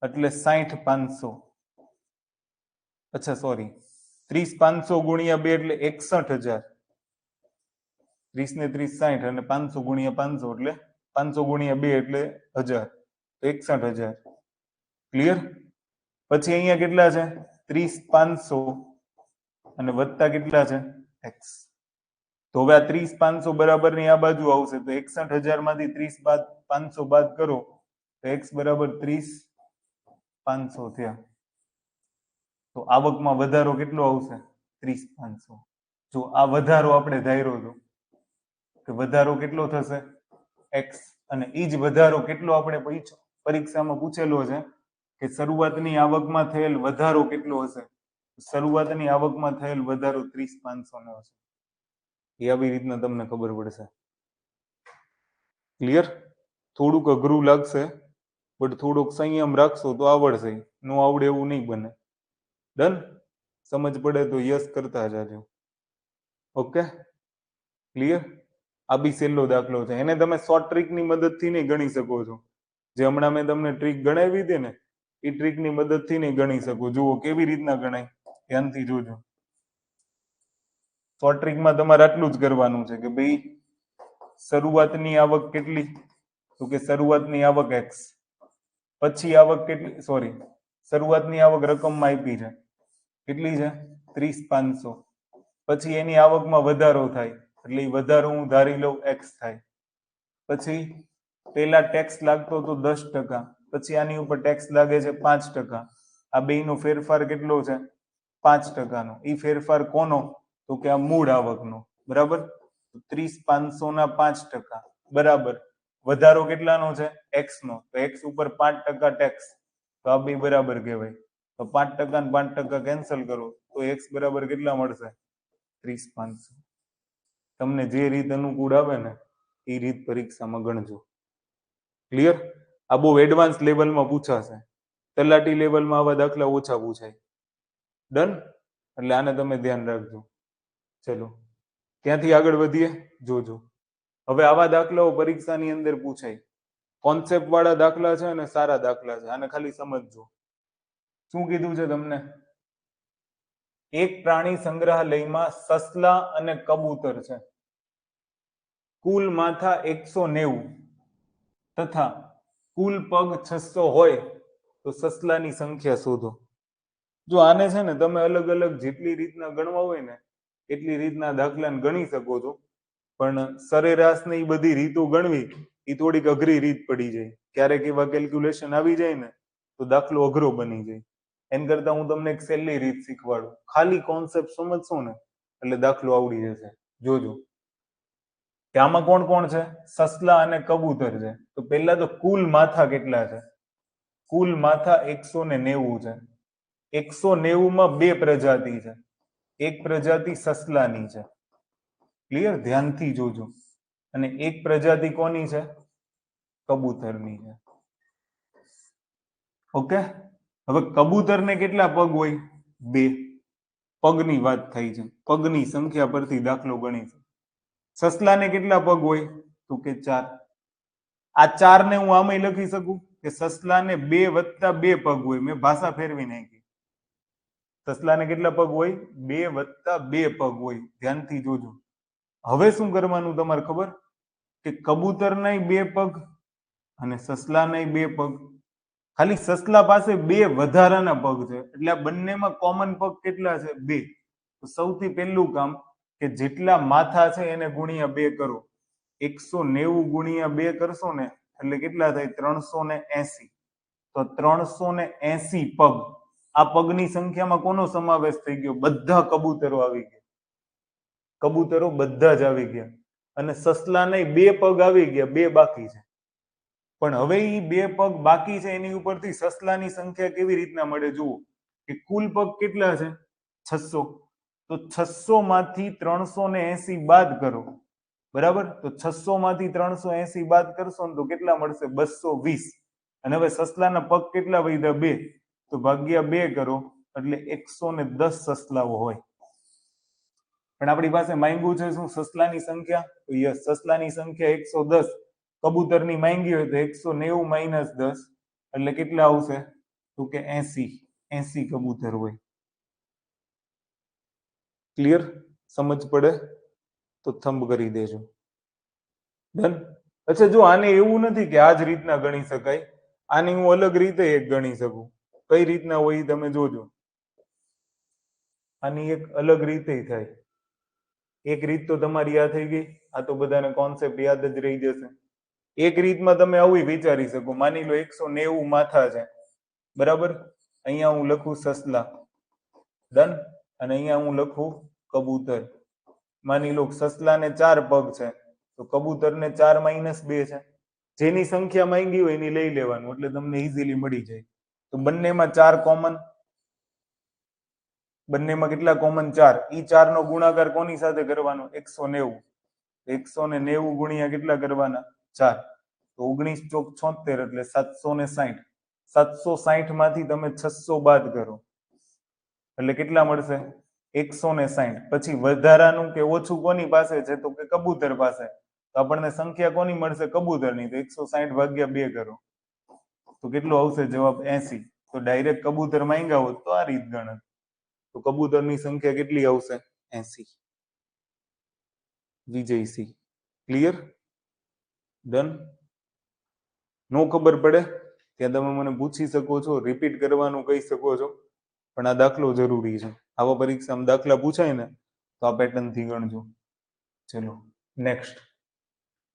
એટલે 60,500. અચ્છા સોરી, 30,500 ગુણ્યા 2 એટલે 61,000. 30 ને 30 60 અને 500 ગુણ્યા 500 એટલે 500 ગુણ્યા 2 એટલે 1000, 61,000. ક્લિયર? પછી અહીંયા કેટલા છે? 30,500 અને વત્તા કેટલા છે? x. તો હવે આ 30,500 બરાબર ની આ બાજુ આવશે, તો 61,000 માંથી 30,500 બાદ કરો તો x બરાબર 30,500 થયા. તો આવકમાં વધારો કેટલો આવશે? 30,500. જો આ વધારો આપણે ધાર્યો હતો કે વધારો કેટલો થશે? x. અને ઈ જ વધારો કેટલો આપણે પરીક્ષામાં પૂછેલો છે કે શરૂઆતની આવકમાં થયેલ વધારો કેટલો હશે? શરૂઆતની આવકમાં થયેલ વધારો 30,500 નો હશે. એ આવી રીતના તમને ખબર પડશે. ક્લિયર? થોડુંક અઘરું લાગશે, બટ થોડોક સંયમ રાખશો તો આવડશે. નો આવડે એવું નહીં બને. ડન? સમજ પડે તો યસ કરતા જાજો. Okay, clear? આ બી સહેલો દાખલો છે. એને તમે શોર્ટ ટ્રીકની મદદથી નહીં ગણી શકો છો. જે હમણાં મેં તમને ટ્રીક ગણાવી હતી ને, એ ટ્રીકની મદદથી નહીં ગણી શકો. જુઓ કેવી રીતના ગણાય, ધ્યાનથી જોજો. શોર્ટ ટ્રીકમાં તમારે આટલું જ કરવાનું છે કે ભાઈ શરૂઆતની આવક કેટલી, તો કે શરૂઆતની આવક x, પછી આવક કેટલી, સોરી, શરૂઆતની આવક રકમમાં આપી છે, કેટલી છે 30,500. પછી એની આવકમાં વધારો થાય એટલે એ વધારો હું ધારી લઉં x થાય. પછી પેલા ટેક્સ લાગતો તો 10%, પછી આની ઉપર ટેક્સ લાગે છે 5%. આ બેયનો ફેરફાર કેટલો છે 5%નો. એ ફેરફાર કોનો, તો કે આ મૂળ આવકનો. બરાબર? 30,500 ના 5% બરાબર વધારો કેટલાનો છે x નો, તો x ઉપર 5% ટેક્સ, તો આ બે બરાબર કહેવાય. તો 5% ને 5% કેન્સલ કરો તો x બરાબર કેટલા મળશે 30,500. તમને જે રીત અનુકૂળ આવે ને એ રીત પરીક્ષામાં ગણજો. ક્લિયર? આ બહુ એડવાન્સ લેવલમાં પૂછાશે. તલાટી લેવલમાં આવા દાખલા ઓછા પૂછાય. ડન? એટલે આને તમે ધ્યાન રાખજો. ચલો ત્યાંથી આગળ વધીએ. જોજો હવે આવા દાખલાઓ પરીક્ષાની અંદર પૂછાય. કોન્સેપ્ટ વાળા દાખલા છે અને સારા દાખલા છે. આને ખાલી સમજજો. શું કીધું છે તમને? એક પ્રાણી સંગ્રહાલયમાં સસલા અને કબૂતર છે. કુલ માથા 190 તથા કુલ પગ 600 હોય તો સસલાની સંખ્યા શોધો. જો આને છે ને તમે અલગ અલગ જેટલી રીતના ગણવા હોય ને એટલી રીતના દાખલાને ગણી શકો છો, પણ સરેરાશ ને એ બધી રીતો ગણવી એ થોડીક અઘરી રીત પડી જાય. ક્યારેક એવા કેલ્ક્યુલેશન આવી જાય ને તો દાખલો અઘરો બની જાય. એમ કરતા હું તમને એક સહેલી રીત શીખવાડું. ખાલી કોન્સેપ્ટ સમજશો ને એટલે દાખલો આવડી જશે. જોજો કે આમાં કોણ કોણ છે? સસલા અને કબૂતર છે. તો પહેલા તો કુલ માથા કેટલા છે? કુલ માથા 190 છે. 190 માં બે પ્રજાતિ છે. એક પ્રજાતિ સસલાની છે. ક્લિયર? ધ્યાનથી જોજો. અને એક પ્રજાતિ કોની છે? કબૂતરની છે. ઓકે, હવે કબૂતરને કેટલા પગ હોય? બે. પગની વાત થઈ છે. પગની સંખ્યા પરથી દાખલો ગણી છે. સસલાને કેટલા પગ હોય? તો કે 4. આ 4 ને હું આમાં લખી શકું કે સસલાને 2 + 2 પગ હોય. મેં ભાષા ફેરવી નાખી. સસલાને કેટલા પગ હોય? 2 + 2 પગ હોય. ધ્યાનથી જોજો. હવે શું કરવાનું તમારે ખબર? કે કબૂતરનાય 2 પગ અને સસલાનાય 2 પગ. ખાલી સસલા પાસે 2 વધારાના પગ છે એટલે આ બંનેમાં કોમન પગ કેટલા છે? 2. તો સૌથી પહેલું કામ કે જેટલા માથા છે એને ગુણ્યા 2 કરો. 190 ગુણ્યા 2 કરશો ને એટલે કેટલા થાય? 380. તો 380 પગ. આ પગની સંખ્યામાં કોનો સમાવેશ થઈ ગયો? બધા કબૂતરો આવી ગયા. કબૂતરો બધા જ આવી ગયા. અને સસલાને 2 પગ આવી ગયા, 2 બાકી છે. પણ હવે એ 2 પગ બાકી છે એની ઉપરથી સસલાની સંખ્યા કેવી રીતના મળે? જુઓ કે કુલ પગ કેટલા છે? 600. તો 600 માંથી 380 બાદ કરો. બરાબર? તો 600 માંથી 380 બાદ કરશો ને તો કેટલા મળશે? 220. અને હવે સસલાના પગ કેટલા વધ્યા? 2. તો ભાગ્યા 2 કરો એટલે 110 સસલાઓ હોય. પણ આપણી પાસે માંગ્યું છે શું? સસલાની સંખ્યા. તો યસ, સસલાની સંખ્યા 110. કબૂતરની માંગી હોય તો 190 - 10 એટલે કેટલા આવશે? તો કે 80 કબૂતર હોય. ક્લિયર? સમજ પડે તો થંબ કરી દેજો. ડન? અચ્છા, જો આને એવું નથી કે આ જ રીતના ગણી શકાય. આની હું અલગ રીતે એક ગણી શકું. કઈ રીતના હોય તમે જોજો. આની એક અલગ રીતે થાય. એક રીત તો તમારી યાદ થઈ ગઈ. આ તો બધાને કોન્સેપ્ટ યાદ જ રહી જશે. એક રીતમાં તમે આવું વિચારી શકો. માની લો 190 માથા છે. બરાબર? અહીંયા હું લખું સસલા. ડન? અને અહીંયા હું લખું કબૂતર. માની લો સસલાને 4 પગ છે તો કબૂતરને 4 - 2 છે. જેની સંખ્યા માંગી હોય એની લઈ લેવાનું એટલે તમને ઈઝીલી મળી જાય. તો બંનેમાં 4 કોમન. બંનેમાં કેટલા કોમન? 4. ઈ 4 નો ગુણાકાર કોની સાથે કરવાનો? 190. 190 ગુણ્યા કેટલા કરવાના? 4. તો 19 ચોક 76 એટલે 760. 760 માંથી તમે 600 બાદ કરો એટલે કેટલા મળશે? 160. પછી વધારાનું કે ઓછું કોની પાસે છે? તો કે કબૂતર પાસે. તો આપણને સંખ્યા કોની મળશે? કબૂતરની. તો 160 ભાગ્યા 2 કરો તો કેટલું આવશે જવાબ? 80. તો ડાયરેક્ટ કબૂતર માંગ્યા હોત તો આ રીત ગણત. તો કબૂતરની સંખ્યા કેટલી આવશે? 80. વિજયસિંહ. ક્લિયર? ડન. નો ખબર પડે ત્યાં તમે મને પૂછી શકો છો, રિપીટ કરવાનું કહી શકો છો, પણ આ દાખલો જરૂરી છે. આવા પરીક્ષામાં દાખલા પૂછાય ને તો આ પેટર્ન થી ગણજો. ચલો નેક્સ્ટ.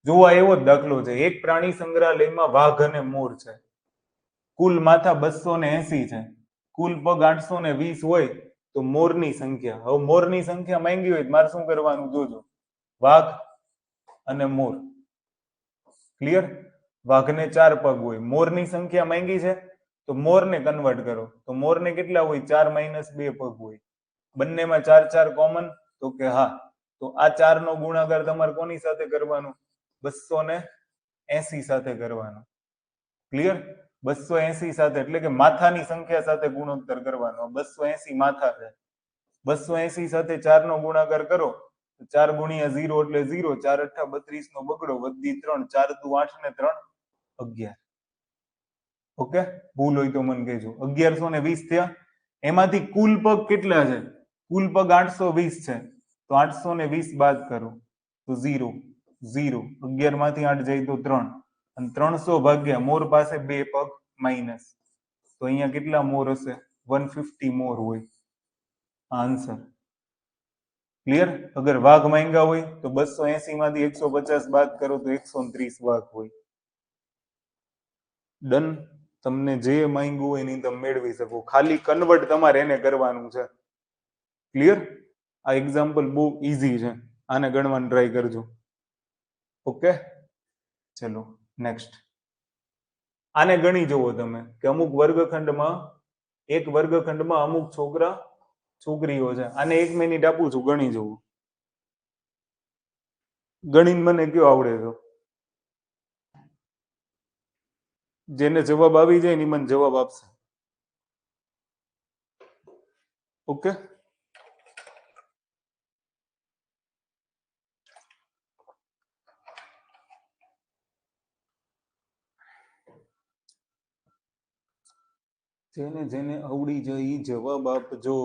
જો આ એવો જ દાખલો છે. એક પ્રાણી સંગ્રહાલયમાં વાઘ અને મોર છે. કુલ માથા 280 છે. કુલ પગ 820 હોય તો મોરની સંખ્યા. હવે મોરની સંખ્યા માંગી હોય મારે શું કરવાનું? જોજો. વાઘ અને મોર. ક્લિયર? વાઘને 4 પગ હોય, મોરની સંખ્યા માંગી છે તો મોરને કન્વર્ટ કરો. તો મોરને કેટલા હોય? 4 - 2 પગ હોય. બંનેમાં 4 4 કોમન? તો કે હા. તો આ 4 નો ગુણાકાર તમારે કોની સાથે કરવાનો? 280 સાથે કરવાનો. ક્લિયર? 280 સાથે એટલે કે માથાની સંખ્યા સાથે ગુણોત્તર કરવાનો. 280 માથા છે. 280 સાથે 4 નો ગુણાકાર કરો તો 4 ગુણ્યા 0 એટલે 0. 4 × 8 32 નો બગડો વધી 3. 4 દુ 8 ને 3 11. ઓકે, ભૂલ હોય તો મને કહેજો. 1120 થયા. એમાંથી કુલ પગ કેટલા છે? કુલ પગ 820 છે. તો 820 બાદ કરો તો 0 0. 11 માંથી 8 જાય તો 3 અને 300 ભાગ્યા મોર પાસે 2 પગ માઇનસ. તો અહીંયા કેટલા મોર હશે? 150 મોર હોય. આન્સર. ક્લિયર? અગર વાઘ માંગ્યા હોય તો 280 માંથી 150 બાદ કરો તો 130 વાઘ હોય. ડન. તમને જે માંગ્યું હોય એની તમે મેળવી શકો. ખાલી કન્વર્ટ તમારે એને કરવાનું છે. ક્લિયર? આ એક્ઝામ્પલ બહુ ઈઝી છે. આને ગણવાનું ટ્રાય કરજો. ઓકે, ચલો નેક્સ્ટ. આને ગણી જુઓ તમે કે અમુક વર્ગખંડમાં એક વર્ગખંડમાં અમુક છોકરા છોકરીઓ છે. આને 1 મિનિટ આપું છું, ગણી જવું. ગણીને મને કયો આવડે તો. જેને જવાબ આવી જાય ને મને જવાબ આપશે. ઓકે, જેને જેને આવડી જાય જવાબ આપજો.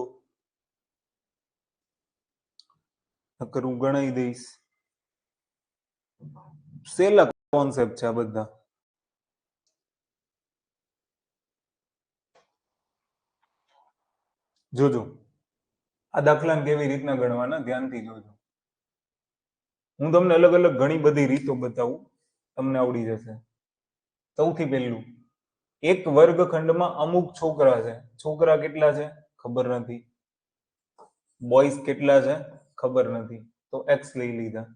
નકર હું ગણાઈ દઈશ. સેલા કોન્સેપ્ટ છે આ બધા. જોજો આ દાખલાને કેવી રીતના ગણવાના, ધ્યાનથી જોજો. હું તમને અલગ અલગ ઘણી બધી રીતો બતાવું, તમને આવડી જશે. સૌથી પહેલું, એક વર્ગખંડમાં અમુક છોકરા છે. છોકરા કેટલા છે? ખબર નથી. બોયઝ કેટલા છે? ખબર નથી. તો એક્સ લઈ લીધા.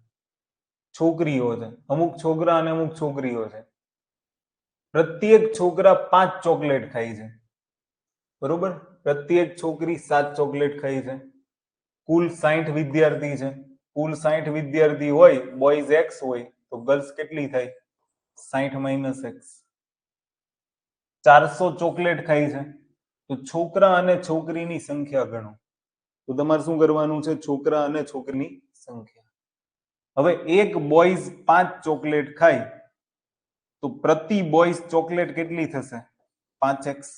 છોકરીઓ છે, અમુક છોકરા અને અમુક છોકરીઓ છે. પ્રત્યેક છોકરા 5 ચોકલેટ ખાય છે. બરોબર? પ્રત્યેક છોકરી 7 ચોકલેટ ખાય છે. કુલ 60 વિદ્યાર્થી છે. કુલ 60 વિદ્યાર્થી હોય, બોયઝ એક્સ હોય તો ગર્લ્સ કેટલી થાય? 60 - x. 400 ચોકલેટ ખાય છે. તો છોકરા અને છોકરીની સંખ્યા ગણો. તો તમારે શું કરવાનું છે? છોકરા અને છોકરીની સંખ્યા. હવે એક બોયઝ 5 ચોકલેટ ખાય તો પ્રતિ બોયઝ ચોકલેટ કેટલી થશે? 5x.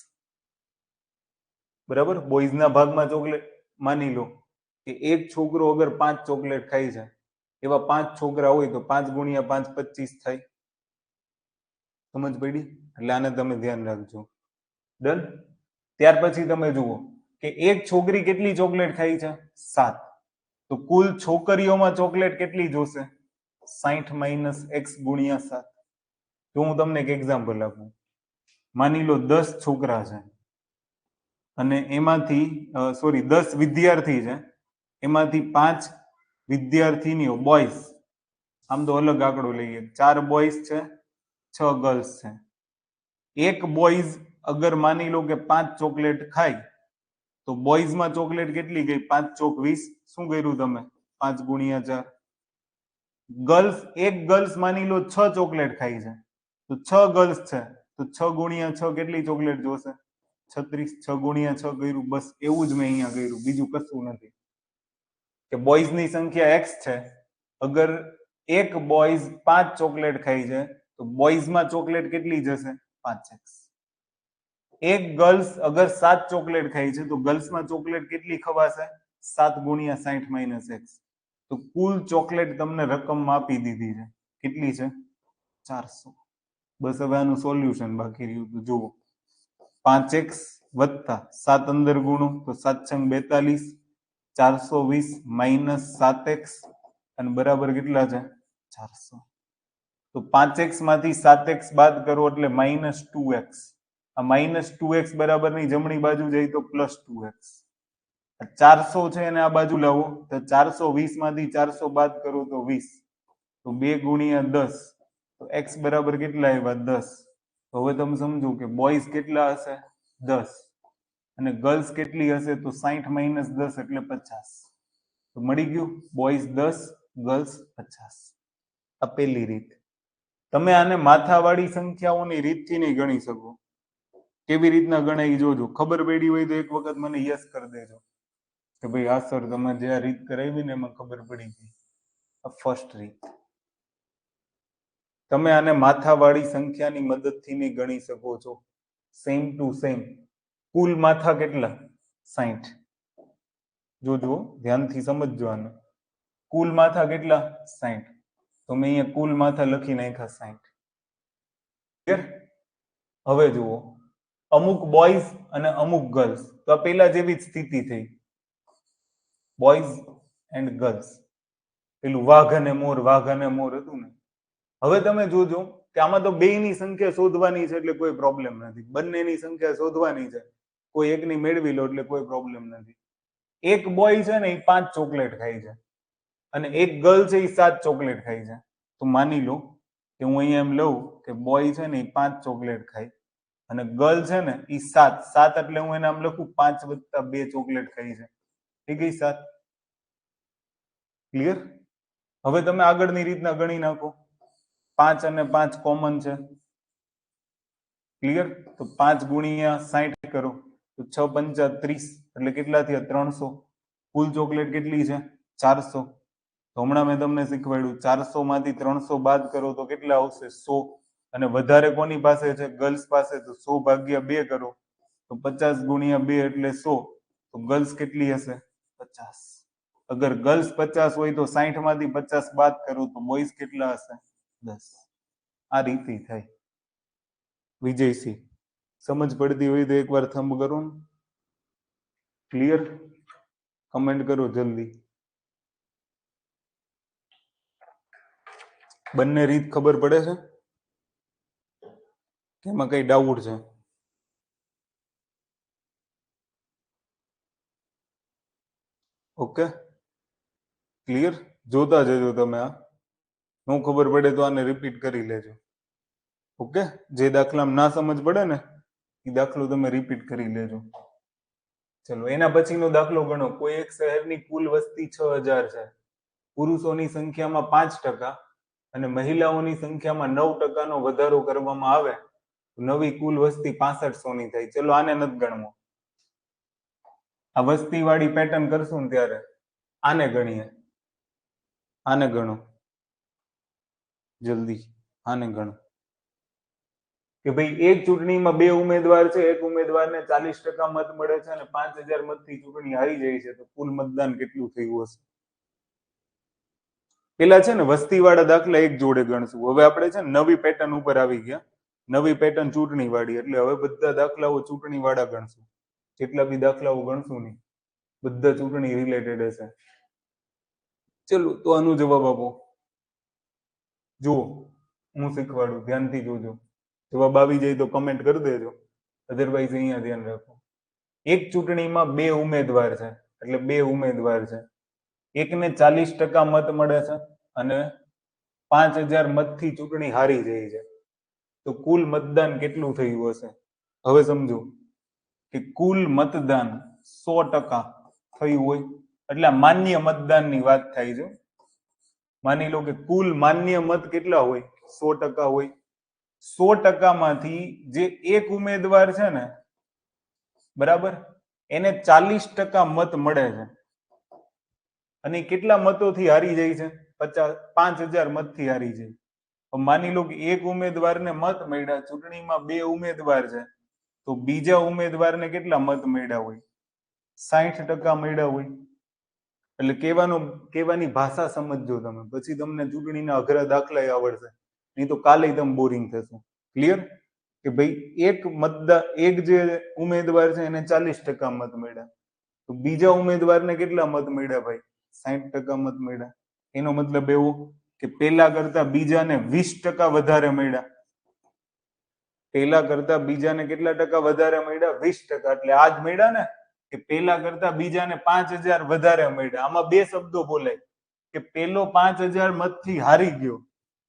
બરાબર? બોયઝના ભાગમાં ચોકલેટ માની લો કે એક છોકરો અગર 5 ચોકલેટ ખાય છે, એવા 5 છોકરા હોય તો 5 × 5 25 થાય. સમજ પડી? એટલે આને તમે ધ્યાન રાખજો. ડન. ત્યાર પછી તમે જુઓ કે એક છોકરી કેટલી ચોકલેટ ખાય છે? 7. તો કુલ છોકરીઓમાં ચોકલેટ કેટલી જોશે? 60 - x × 7. તો હું તમને એક એક્ઝામ્પલ આપું. માની લો 10 છોકરા છે અને એમાંથી 10 વિદ્યાર્થી છે, એમાંથી 5 વિદ્યાર્થીનીઓ બોયઝ. આમ તો અલગ આંકડો લઈએ. 4 બોયઝ છે, 6 ગર્લ્સ છે. એક બોયઝ અગર માની લો કે 5 ચોકલેટ ખાય તો બોયઝમાં ચોકલેટ કેટલી ગઈ? 5 ચોક 20. શું કર્યું તમે? 5 × 4. ગર્લ્સ, એક ગર્લ્સ માની લો 6 ચોકલેટ ખાય છે તો 6 ગર્લ્સ છે તો 6 ગુણ્યા 6 કેટલી ચોકલેટ જોશે? 36. 6 ગુણ્યા 6 કર્યું, બસ એવું જ મેં અહીંયા કર્યું, બીજું કશું નથી. કે બોયઝ ની સંખ્યા x છે, અગર એક બોયઝ 5 ચોકલેટ ખાય છે તો બોયઝમાં ચોકલેટ કેટલી જશે? 5x. એક ગર્લ્સ અગર 7 ચોકલેટ ખાય છે તો ગર્લ્સમાં ચોકલેટ કેટલી ખવાશે? 7 ગુણ્યા 60 માઇનસ x. તો કુલ ચોકલેટ તમને રકમ આપી દીધી છે, કેટલી છે? 400. બસ હવે આનું સોલ્યુશન બાકી રહ્યું તો જુઓ, 5x વત્તા 7 અંદર ગુણો તો 7 છંગ 42, 420 માઇનસ 7x અને બરાબર કેટલા છે? 400. તો 5x માંથી 7x બાદ કરો એટલે -2x. આ -2x બરાબરની જમણી બાજુ જાય તો +2x. 400 છે એને આ બાજુ લાવો તો 420 માંથી 400 બાદ કરો તો 20. તો 2 ગુણ્યા 10 તો x બરાબર કેટલા આવ્યા? 10. તો હવે તમે સમજો કે બોયઝ કેટલા હશે? 10 અને ગર્લ્સ કેટલી હશે? તો 60 માઇનસ 10 એટલે 50. તો મળી ગયું, બોયઝ 10 ગર્લ્સ 50. આ પહેલી રીત. તમે આને માથાવાળી સંખ્યાઓની રીતથી નહીં ગણી શકો. કેવી રીતના ગણાય જોજો, ખબર પડી હોય તો એક વખત મને યસ કરી દેજો કે ભાઈ હા સર તમે જે આ રીત કરાવી ને એમાં ખબર પડી ગઈ. આ ફર્સ્ટ રીત. તમે આને માથાવાળી સંખ્યાની મદદથી નહીં ગણી શકો છો. Same to same. કુલ માથા કેટલા? 60. જોજો ધ્યાનથી સમજજો આને. કુલ માથા કેટલા? 60. તો મેં અહીંયા કુલ માથા લખી નાખ્યા 60. હવે જુઓ, અમુક બોયઝ અને અમુક ગર્લ્સ, તો આ પેલા જેવી જ સ્થિતિ થઈ, બોયઝ એન્ડ ગર્લ્સ. પેલું વાઘ અને મોર હતું ને. હવે તમે જોજો કે આમાં તો બેયની સંખ્યા શોધવાની છે એટલે કોઈ પ્રોબ્લેમ નથી. બંનેની સંખ્યા શોધવાની છે, કોઈ એકની મેળવી લો એટલે કોઈ પ્રોબ્લેમ નથી. એક બોય છે ને એ 5 ચોકલેટ ખાય છે અને એક ગર્લ છે એ 7 ચોકલેટ ખાય છે. તો માની લો કે હું અહીંયા એમ લઉં કે બોય છે ને એ 5 ચોકલેટ ખાય અને ગર્લ છે ને એ 7 એટલે હું એને આમ લખું 5 વત્તા 2 ચોકલેટ ખાય છે. થઈ ગઈ 7. ક્લિયર? હવે તમે આગળની રીતના ગણી નાખો. 5 અને 5 કોમન છે. ક્લિયર? તો 5 ગુણ્યા 60 કરો તો 6 પંચા 30 એટલે કેટલા થયા? 300. કુલ ચોકલેટ કેટલી છે? 400. તો હમણાં મેં તમને શીખવાડ્યું 400 માંથી 300 બાદ કરો તો કેટલા આવશે? 100. અને વધારે કોની પાસે છે? ગર્લ્સ પાસે. તો 100 ભાગ્યા 2 કરો તો 50 ગુણ્યા 2 એટલે 100. તો ગર્લ્સ કેટલી હશે? 50. અગર ગર્લ્સ 50 હોય તો 60 માંથી 50 બાદ કરો તો બોયઝ કેટલા હશે? 10. આ રીતે થાય. વિજયસિંહ, સમજ પડતી હોય તો એકવાર થંબ કરો ને. ક્લિયર? કમેન્ટ કરો જલ્દી. બંને રીત ખબર પડે છે કે એમાં કઈ ડાઉટ છે? Okay, clear? જોતા જજો તમે. આ ન ખબર પડે તો આને રિપીટ કરી લેજો. ઓકે, જે દાખલામાં ના સમજ પડે ને એ દાખલો તમે રિપીટ કરી લેજો. ચલો એના પછીનો દાખલો ગણો. કોઈ એક શહેરની કુલ વસ્તી 6000 છે. પુરુષોની સંખ્યામાં 5% અને મહિલાઓની સંખ્યામાં 9% વધારો કરવામાં આવે તો નવી કુલ વસ્તી 6500 ની થાય. ચલો આને નથી ગણવો. આ વસ્તી વાળી પેટર્ન કરશું ને ત્યારે આને ગણીએ. આને ગણો જલ્દી. આને ગણો કે ભાઈ એક ચૂંટણીમાં 2 ઉમેદવાર છે, એક ઉમેદવારને 40% મત મળે છે અને 5000 મતથી ચૂંટણી હારી જાય છે, તો કુલ મતદાન કેટલું થયું હશે? પેલા છે ને વસ્તીવાળા દાખલા એક જોડે ગણશું. હવે આપણે છે ને નવી પેટર્ન ઉપર આવી ગયા. નવી પેટર્ન ચૂંટણી વાળી, એટલે હવે બધા દાખલાઓ ચૂંટણી વાળા ગણશું. જેટલા બી દાખલાઓ ગણશું નહીં બધા ચૂંટણી રિલેટેડ હશે. ચલો તો આનો જવાબ આપો. જુઓ હું શીખવાડું, ધ્યાનથી જોજો. જવાબ આવી જાય તો કમેન્ટ કરી દેજો, અધરવાઇઝ અહીંયા ધ્યાન રાખો. એક ચૂંટણીમાં 2 ઉમેદવાર છે, એટલે 2 ઉમેદવાર છે. એકને 40% મત મળે છે અને 5000 મતથી ચૂંટણી હારી જાય છે, તો કુલ મતદાન કેટલું થયું હશે? હવે સમજો કે કુલ મતદાન 100% થયું હોય એટલે માન્ય મતદાનની વાત થાય છે. માની લો કે કુલ માન્ય મત કેટલા હોય? 100% હોય. 100%માંથી જે એક ઉમેદવાર છે ને, બરાબર, એને 40% મત મળે છે. અને કેટલા મતોથી હારી જાય છે? 5000 મતથી હારી જાય. માની લો કે એક ઉમેદવારને મત મળ્યા, ચૂંટણીમાં 2 ઉમેદવાર છે, તો બીજા ઉમેદવારને કેટલા મત મળ્યા હોય? 60% મળ્યા હોય. એટલે કહેવાની ભાષા સમજજો તમે, પછી તમને ચૂંટણીના અઘરા દાખલા આવડશે, નહીં તો કાલે તમે બોરિંગ થશો. ક્લિયર? કે ભાઈ એક જે ઉમેદવાર છે એને 40% મત મળ્યા, તો બીજા ઉમેદવારને કેટલા મત મળ્યા ભાઈ? 60% મત મળ્યા. એનો મતલબ એવો કે પેલા કરતા બીજાને 20% વધારે મળ્યા. પેલા કરતા બીજાને કેટલા ટકા વધારે મળ્યા? 20%. એટલે આ જ મળ્યા ને કે પેલા કરતા બીજાને 5000 વધારે મળ્યા. આમાં બે શબ્દો બોલાય કે પેલો 5000 મતથી હારી ગયો,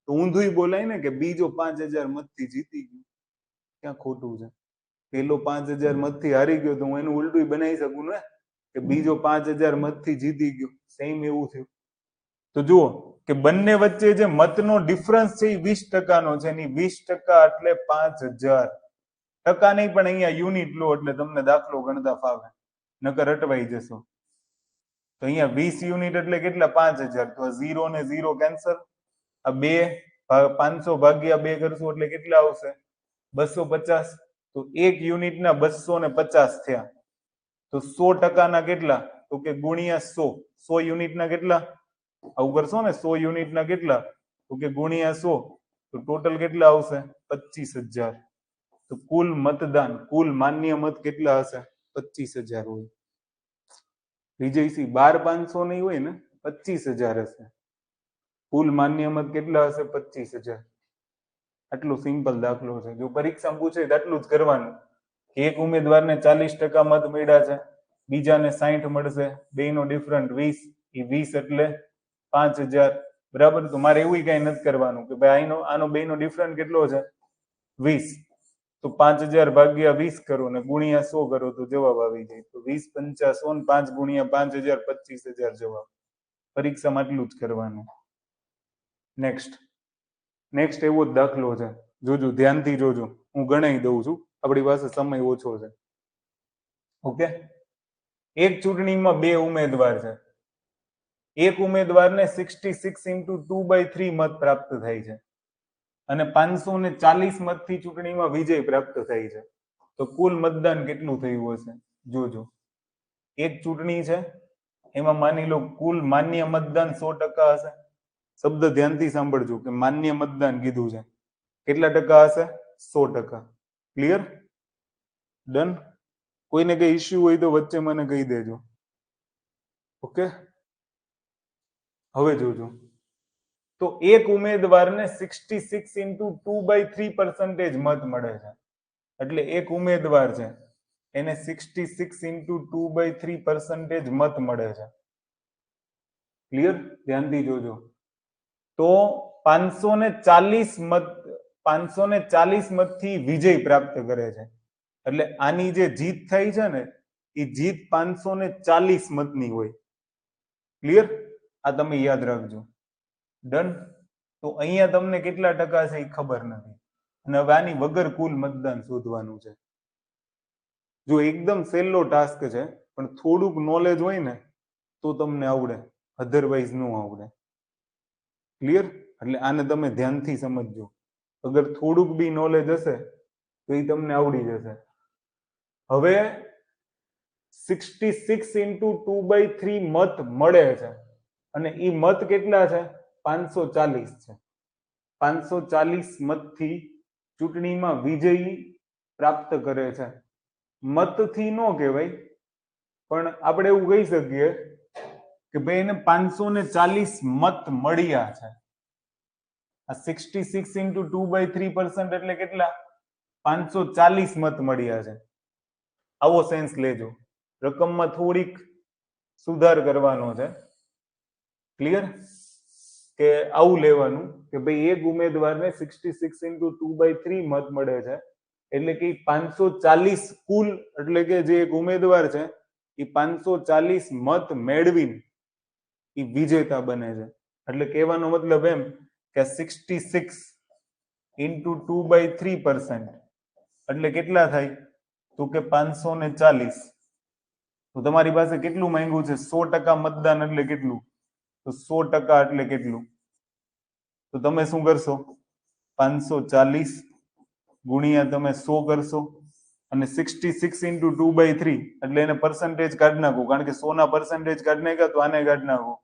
તો ઊંધું બોલાય ને કે બીજો 5000 મતથી જીતી ગયો. ક્યાં ખોટું છે? પેલો 5000 મતથી હારી ગયો તો હું એનું ઉલટું બનાવી શકું ને કે બીજો 5000 મતથી જીતી ગયો. સેમ એવું થયું. તો જુઓ કે બંને વચ્ચે જે મતનો ડિફરન્સ છે એ 20%નો છે. એની 20% એટલે 5000 ટકા નહીં, પણ અહીંયા યુનિટ લો એટલે તમને દાખલો ગણતા ફાવે, નકર અટવાઈ જશો. તો અહીંયા 20 યુનિટ એટલે કેટલા? 5000. તો 0 ને 0 કેન્સલ. આ 500 ભાગ્યા 2 કરશું એટલે કેટલા આવશે? 250. તો 1 યુનિટના 250 થયા. તો 100%ના કેટલા? તો કે ગુણ્યા 100. 100 યુનિટના કેટલા? આવું કરશો ને, 100 યુનિટના કેટલા? તો કે ગુણ્યા 100. તો ટોટલ કેટલા આવશે? 25000. તો કુલ મતદાન, કુલ માન્ય મત કેટલા હશે? 25000 હોય. વિજયસિંહ 12500 નહીં હોય ને, 25000 હશે. કુલ માન્ય મત કેટલા હશે? 25000. આટલો સિમ્પલ દાખલો છે. જો પરીક્ષામાં પૂછે તો આટલું જ કરવાનું. એક ઉમેદવારને 40% મત મળ્યા છે, બીજાને 60 મળશે, બેનો ડિફરન્ટ 20. એ 20 એટલે 5000. બરાબર? તો મારે એવું કઈ નથી કરવાનું કે ભાઈ આનો બેનો ડિફરન્ટ કેટલો છે? 20. તો 5000 ભાગ્યા 20 કરો ને ગુણ્યા 100 કરો તો જવાબ આવી જાય. તો 20 × 5 100 5 ગુણ્યા 5000 25000 જવાબ. પરીક્ષામાં આટલું જ કરવાનું. નેક્સ્ટ એવો જ દાખલો છે. જોજો, ધ્યાનથી જોજો. હું ગણાઈ દઉં છું, આપણી પાસે સમય ઓછો છે. ઓકે? એક ચૂંટણીમાં 2 ઉમેદવાર છે. એક ઉમેદવારને 66 × 2/3 મત પ્રાપ્ત થાય છે અને 540 મતથી ચૂંટણીમાં વિજય પ્રાપ્ત થાય છે. તો કુલ મતદાન કેટલું થયું હશે? જોજો. એક ચૂંટણી છે, એમાં માની લો કુલ માન્ય મતદાન 100% હશે. શબ્દ ધ્યાનથી સાંભળજો કે માન્ય મતદાન કીધું છે. કેટલા ટકા હશે? 100%. ક્લિયર? ડન? કોઈને કઈ ઇશ્યુ હોય તો વચ્ચે મને કહી દેજો. ઓકે? હવે જોજો. તો એક ઉમેદવારને 66 × 2/3% મત મળે છે. એટલે એક ઉમેદવાર છે એને 66 × 2/3% મત મળે છે. ક્લિયર? ધ્યાનથી જોજો. તો 540 મતથી વિજય પ્રાપ્ત કરે છે. એટલે આની જે જીત થઈ છે ને, એ જીત 540 મતની હોય. ક્લિયર? આ તમે યાદ રાખજો. ડન? તો અહીંયા તમને કેટલા ટકા છે એ ખબર નથી, અને હવે આની વગર કુલ મતદાન શોધવાનું છે. જો એકદમ સહેલો ટાસ્ક છે, પણ થોડુંક નોલેજ હોય ને તો તમને આવડે, અધરવાઇઝ ન આવડે. ક્લિયર? એટલે આને તમે ધ્યાનથી સમજજો. અગર થોડુંક બી નોલેજ હશે તો એ તમને આવડી જશે. હવે 66 × 2/3 મત મળે છે, અને એ મત કેટલા છે? 540 છે. 540 મતથી ચૂંટણીમાં વિજય પ્રાપ્ત કરે છે. મતથી ન કહેવાય, પણ આપણે એવું કહી શકીએ કે ભાઈ એને 540 મત મળ્યા છે. આ 66 × 2/3% એટલે કેટલા? 540 મત મળ્યા છે. આવો સેન્સ લેજો. રકમમાં થોડીક સુધાર કરવાનો છે. ક્લિયર? કે આવું લેવાનું કે ભાઈ એક ઉમેદવારને 66 × 2/3 મત મળે છે, એટલે કે 540 કુલ, એટલે કે જે એક ઉમેદવાર છે એ 540 મત મેળવીને એ વિજેતા બને છે. એટલે કહેવાનો મતલબ એમ કે 66 ઇન્ટુ 2/3%, એટલે કેટલા થાય? તો કે 540. તો તમારી પાસે કેટલું માંગ્યું છે? 100% મતદાન એટલે કેટલું? તો 100% એટલે કેટલું? તો તમે શું કરશો? 540 ગુણ્યા તમે 100 કરશો, અને 66 ઇન્ટુ 2/3 એટલે એને પર્સન્ટેજ કાઢી નાખો, કારણ કે 100 ના પર્સન્ટેજ કાઢી નાખ્યા તો આને કાઢી નાખો,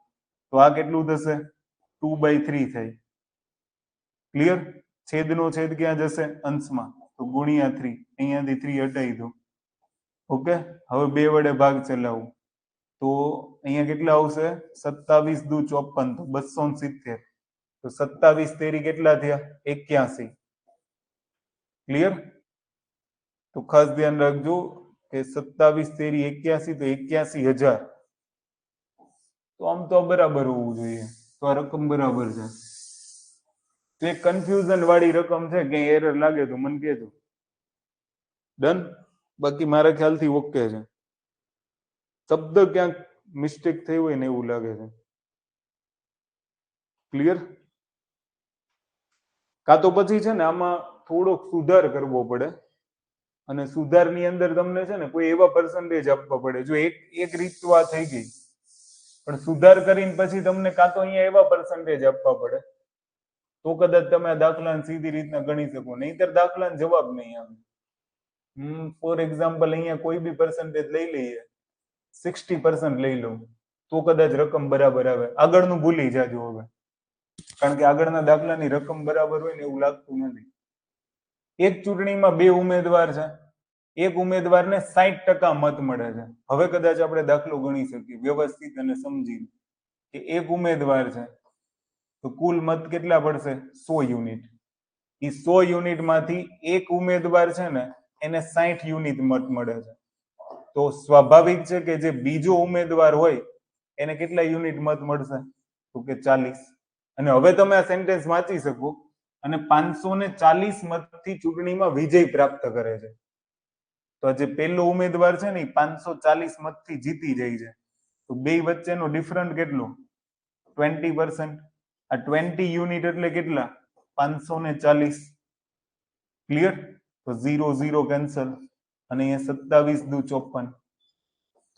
તો આ કેટલું થશે? 2/3 થાય. ક્લિયર? છેદનો છેદ ક્યાં જશે? અંશમાં, તો ગુણ્યા 3, અહીંયાથી 3 હટાવી દો. ઓકે, હવે 2 વડે ભાગ ચલાવું તો અહીંયા કેટલા આવશે? 27 દુ 54, તો 270. તો 27 તેરી કેટલા થયા? 81. ક્લિયર? તો ખાસ ધ્યાન રાખજો કે 27 તેરી 81, તો 81,000. તો આમ તો બરાબર હોવું જોઈએ, તો આ રકમ બરાબર છે. તો એક કન્ફ્યુઝન વાળી રકમ છે, કે એરર લાગે તો મને કહેજો. ડન? બાકી મારા ખ્યાલથી ઓકે છે. શબ્દ ક્યાંક મિસ્ટેક થઈ હોય ને એવું લાગે છે. ક્લિયર? કાં તો પછી છે ને આમાં થોડોક સુધાર કરવો પડે, અને સુધારની અંદર તમને છે ને કોઈ એવા પર્સન્ટેજ આપવા પડે. જો એક રીત તો આ થઈ ગઈ, પણ સુધાર કરીને પછી તમને કાં તો અહીંયા એવા પર્સન્ટેજ આપવા પડે તો કદાચ તમે આ દાખલાને સીધી રીતના ગણી શકો, નહીતર દાખલાનો જવાબ નહીં આવે. ફોર એક્ઝામ્પલ અહીંયા કોઈ બી પર્સન્ટેજ લઈ લઈએ, 60% લઈ લો, તો કદાચ રકમ બરાબર આવે. આગળનું ભૂલી જાજો હવે, કારણ કે આગળના દાખલાની રકમ બરાબર હોય ને એવું લાગતું નથી. એક ચૂંટણીમાં 2 ઉમેદવાર છે, એક ઉમેદવારને 60% મત મળે છે. હવે કદાચ આપણે દાખલો ગણી શકીએ વ્યવસ્થિત અને સમજીને, કે એક ઉમેદવાર છે તો કુલ મત કેટલા પડશે? 100 યુનિટ. એ 100 યુનિટમાંથી એક ઉમેદવાર છે ને એને 60 યુનિટ મત મળે છે. તો સ્વાભાવિક છે કે જે બીજો ઉમેદવાર હોય એને કેટલા યુનિટ મત મળશે? તો કે 40. અને હવે તમે આ સેન્ટેન્સ વાંચી શકો, અને 540 મતથી ચૂંટણીમાં વિજય પ્રાપ્ત કરે છે. તો જે પહેલો ઉમેદવાર છે ને એ 540 મતથી જીતી જાય છે. તો બે વચ્ચેનો ડિફરન્ટ કેટલો? 20%. આ 20 યુનિટ એટલે કેટલા? 540. ક્લિયર? તો 0 0 કેન્સલ, અને અહીંયા 27 દુ 54.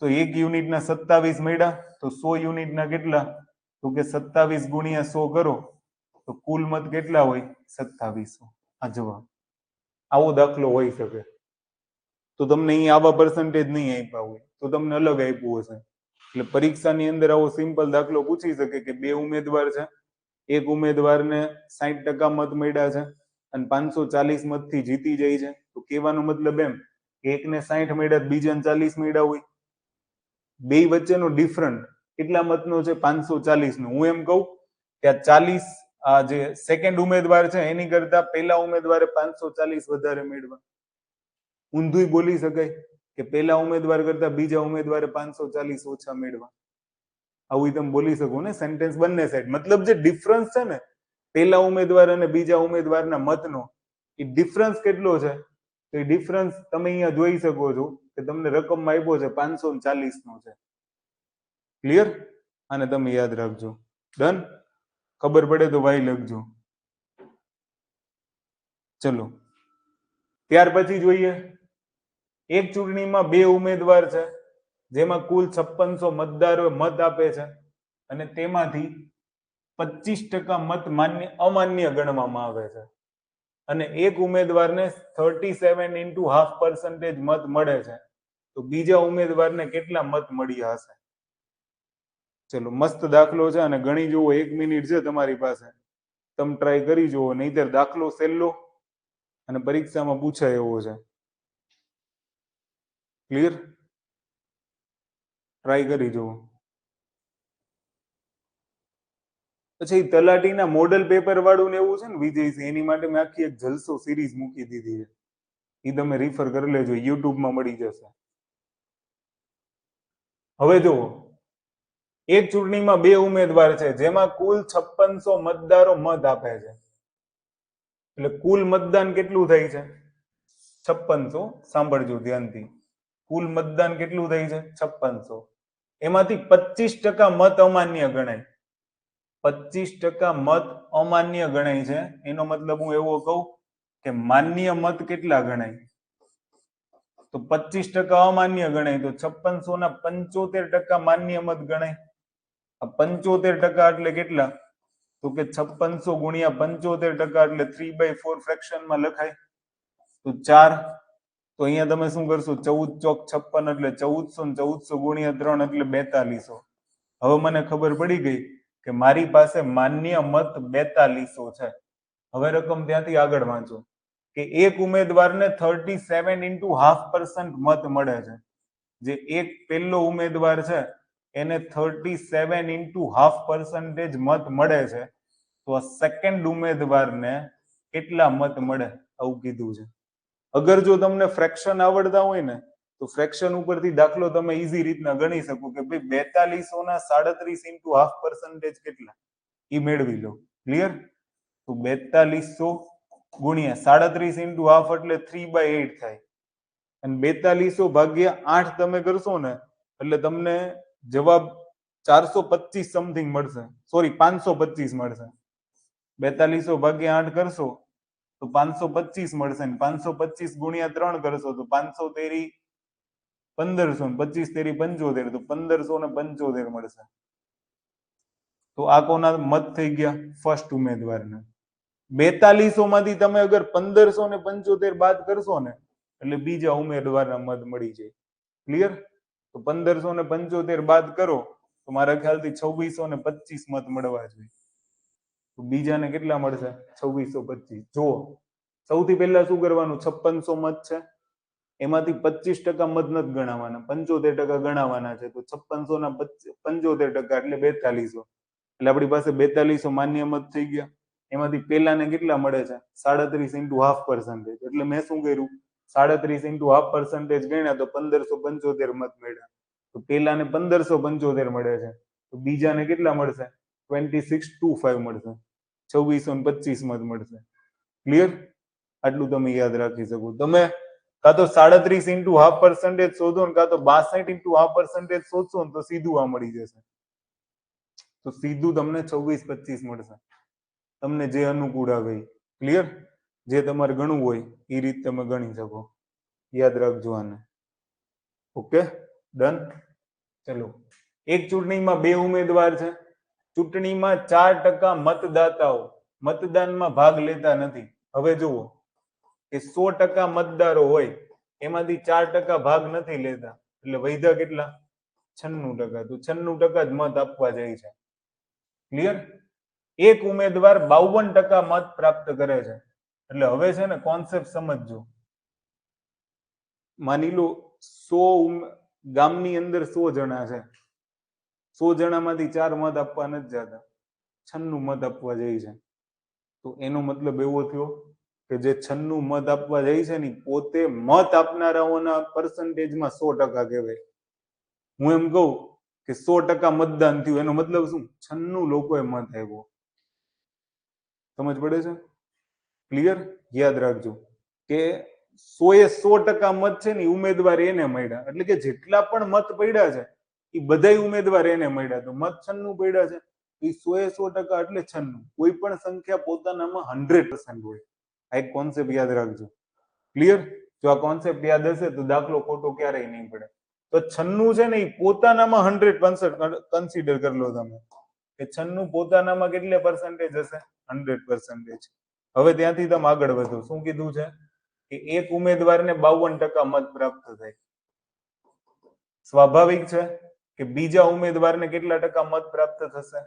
તો એક યુનિટના 27 મળ્યા, તો 100 યુનિટના કેટલા? તો કે 27 ગુણ્યા 100 કરો તો કુલ મત કેટલા હોય? 2700. આ જવાબ. આવો દાખલો હોઈ શકે. તો તમને અહીં આવા પર્સન્ટેજ નહીં આપ્યા હોય, તો તમને અલગ આપ્યું હશે. એટલે પરીક્ષાની અંદર આવો સિમ્પલ દાખલો પૂછી શકે કે 2 ઉમેદવાર છે, એક ઉમેદવારને 60% મત મળ્યા છે અને 540 મતથી જીતી જાય છે. તો કહેવાનો મતલબ એમ કે એકને 60 મળ્યા, બીજાને 40 મળ્યા હોય. બે વચ્ચેનો ડિફરન્ટ કેટલા મતનો છે? 540 નો. હું એમ કહું કે આ 40, આ જે સેકન્ડ ઉમેદવાર છે એની કરતા પહેલા ઉમેદવારે 540 વધારે મેળવ્યા. ઊંધું બોલી શકાય કે પહેલા ઉમેદવાર કરતા બીજા ઉમેદવારે 540 ઓછા મેળવ્યા. આવું તમે બોલી શકો ને સેન્ટેન્સ બંને સાઈડ. મતલબ જે ડિફરન્સ છે ને પહેલા ઉમેદવાર અને બીજા ઉમેદવારના મતનો, એ ડિફરન્સ કેટલો છે? તો એ ડિફરન્સ તમે અહીંયા જોઈ શકો છો કે તમને રકમમાં આપ્યો છે 540 નો છે. ક્લિયર? આને તમે યાદ રાખજો. ડન? ખબર પડે તો વાય લખજો. ચલો, ત્યાર પછી જોઈએ, એક ચૂંટણીમાં 2 ઉમેદવાર છે જેમાં કુલ 5600 મતદારો મત આપે છે, અને તેમાંથી 25% મત અમાન્ય ગણવામાં આવે છે, અને એક ઉમેદવારને 37 ઇન્ટુ હાફ પર્સન્ટેજ મત મળે છે. તો બીજા ઉમેદવારને કેટલા મત મળ્યા હશે? ચલો, મસ્ત દાખલો છે, અને ગણી જુઓ. 1 મિનિટ છે તમારી પાસે, તમે ટ્રાય કરી જુઓ, નહીતર દાખલો સહેલો અને પરીક્ષામાં પૂછાય એવો છે. ક્લિયર? ટ્રાય કરી જુઓ. પછી તલાટીના મોડલ પેપર વાળું ને એવું છે ને વિજય, એની માટે મેં આખી એક જલસો સિરીઝ મૂકી દીધી છે. એ તમે રિફર કરી લેજો, યુટ્યુબમાં મળી જશે. હવે જુઓ, એક ચૂંટણીમાં 2 ઉમેદવાર છે જેમાં કુલ 5600 મતદારો મત આપે છે. એટલે કુલ મતદાન કેટલું થાય છે? 5600. સાંભળજો ધ્યાનથી. કુલ મતદાન કેટલું થાય છે? 5600. એમાંથી 25% મત અમાન્ય ગણાય. 25% મત અમાન્ય ગણાય છે, એનો મતલબ હું એવો કહું કે માન્ય મત કેટલા ગણાય? તો 25% અમાન્ય ગણાય, તો 5675 માન્ય મત ગણાય. આ 75% એટલે કેટલા? તો કે 5600 ગુણ્યા 75% એટલે 3/4 ફ્રેક્શનમાં લખાય. તો 4. તો અહીંયા તમે શું કરશો? 14 ચોક 56 એટલે 1400 ને 1400 ગુણ્યા 3 એટલે 4200. હવે મને ખબર પડી ગઈ કે મારી પાસે માન્ય મત 4200 છે. હવે રકમ ત્યાંથી આગળ વાંચો કે એક ઉમેદવારને 37 ઇન્ટુ 0.5% મત મળે છે. જે એક પહેલો ઉમેદવાર છે એને 37 ઇન્ટુ 0.5% મત મળે છે, તો આ સેકન્ડ ઉમેદવારને કેટલા મત મળે આવું કીધું છે. અગર જો તમને ફ્રેક્શન આવડતા હોય ને તો ફ્રેક્શન ઉપરથી દાખલો તમે ઈઝી રીતના ગણી શકો કે ભાઈ 4200 ના 37 ઇન્ટુ 0.5% કેટલા એ મેળવી લો. ક્લિયર? તો 4200 ગુણ્યા 37 ઇન્ટુ હાફ એટલે 3/8 થાય, અને 4200 ભાગ્યા 8 તમે કરશો ને એટલે તમને જવાબ 425 સમથિંગ મળશે, સોરી 525 મળશે. 4200 ભાગ્યા 8 કરશો તો 525 મળશે, ને 525 ગુણ્યા 3 કરશો તો 500 તેરી 1500 ને 25 તેરી 75, તો 1575 મળશે. તો આ કોના મત થઈ ગયા? ફર્સ્ટ ઉમેદવારના. 4200 માંથી તમે અગર 1575 બાદ કરશો ને એટલે બીજા ઉમેદવારના મત મળી જાય. ક્લિયર? તો 1575 બાદ કરો તો મારા ખ્યાલથી 2625 મત મળવા જોઈએ. તો બીજાને કેટલા મળશે? 2625. જુઓ, સૌથી પહેલા શું કરવાનું? 5600 મત છે, એમાંથી 25% મત નથી ગણાવવાના, 75% ગણાવવાના છે. તો 5600 ના 75% એટલે 4200, એટલે આપણી પાસે 4200 માન્ય મત થઈ ગયા. એમાંથી પેલાને કેટલા મળે છે? 37 ઇન્ટુ 0.5%. એટલે મેં શું કર્યું? 37 ઇન્ટુ 0.5% ગણ્યા તો 1575 મત મળ્યા. તો પેલાને 1575 મળે છે, તો બીજાને કેટલા મળશે? 2625 મળશે, 2625 મત મળશે. ક્લિયર? આટલું તમે યાદ રાખી શકો. તમે કાં તો 37 ઇન્ટુ 0.5% શોધો ને કાં તો 62 ઇન્ટુ 0.5% શોધશો ને તો સીધું આ મળી જશે. તો સીધું તમને 2625 મળશે, તમને જે અનુકૂળ આવે. ક્લિયર? જે તમારે ગણવું હોય એ રીતે તમે ગણી શકો. યાદ રાખજો આને. Okay, done. ચલો, એક ચૂંટણીમાં 2 ઉમેદવાર છે. ચૂંટણીમાં 4% મતદાતાઓ મતદાનમાં ભાગ લેતા નથી. હવે જુઓ કે 100% મતદારો હોય એમાંથી 4% ભાગ નથી લેતા, એટલે વૈધા કેટલા? 96%. તો 96% જ મત આપવા જાય છે. ક્લિયર? એક ઉમેદવાર 52% મત પ્રાપ્ત કરે છે. એટલે હવે છે ને કોન્સેપ્ટ સમજજો. માની લો 100 ગામની અંદર 100 જણા છે, 100 જણામાંથી 4 મત આપવા નથી જતા, 96 મત આપવા જાય છે. તો એનો મતલબ એવો થયો કે જે 96 મત આપવા જાય છે ને પોતે મત આપનારાઓના પર્સન્ટેજમાં 100% કહેવાય. હું એમ કહું કે 100% મતદાન થયું, એનો મતલબ શું? 96 લોકોએ મત આપ્યો. સમજ પડે છે? ક્લિયર? યાદ રાખજો કે 100% મત છે ને ઉમેદવાર એને મળ્યા, એટલે કે જેટલા પણ મત પડ્યા છે એ બધા ઉમેદવાર એને મળ્યા. તો મત 96 પડ્યા છે, એ 100% એટલે 96. કોઈ પણ સંખ્યા પોતાનામાં 100% હોય. આ એક કોન્સેપ્ટ યાદ રાખજો. ક્લિયર? જો આ કોન્સેપ્ટ યાદ હશે તો દાખલો ખોટો ક્યારેય નહીં પડે. તો 96 છે ને એ પોતાનામાં 100% કન્સિડર કરી લો તમે કે 96 પોતાનામાં કેટલે પર્સન્ટેજ હશે? 100%. હવે ત્યાંથી તમે આગળ વધો. શું કીધું છે? કે એક ઉમેદવારને 52% મત પ્રાપ્ત થાય. સ્વાભાવિક છે કે બીજા ઉમેદવારને કેટલા ટકા મત પ્રાપ્ત થશે?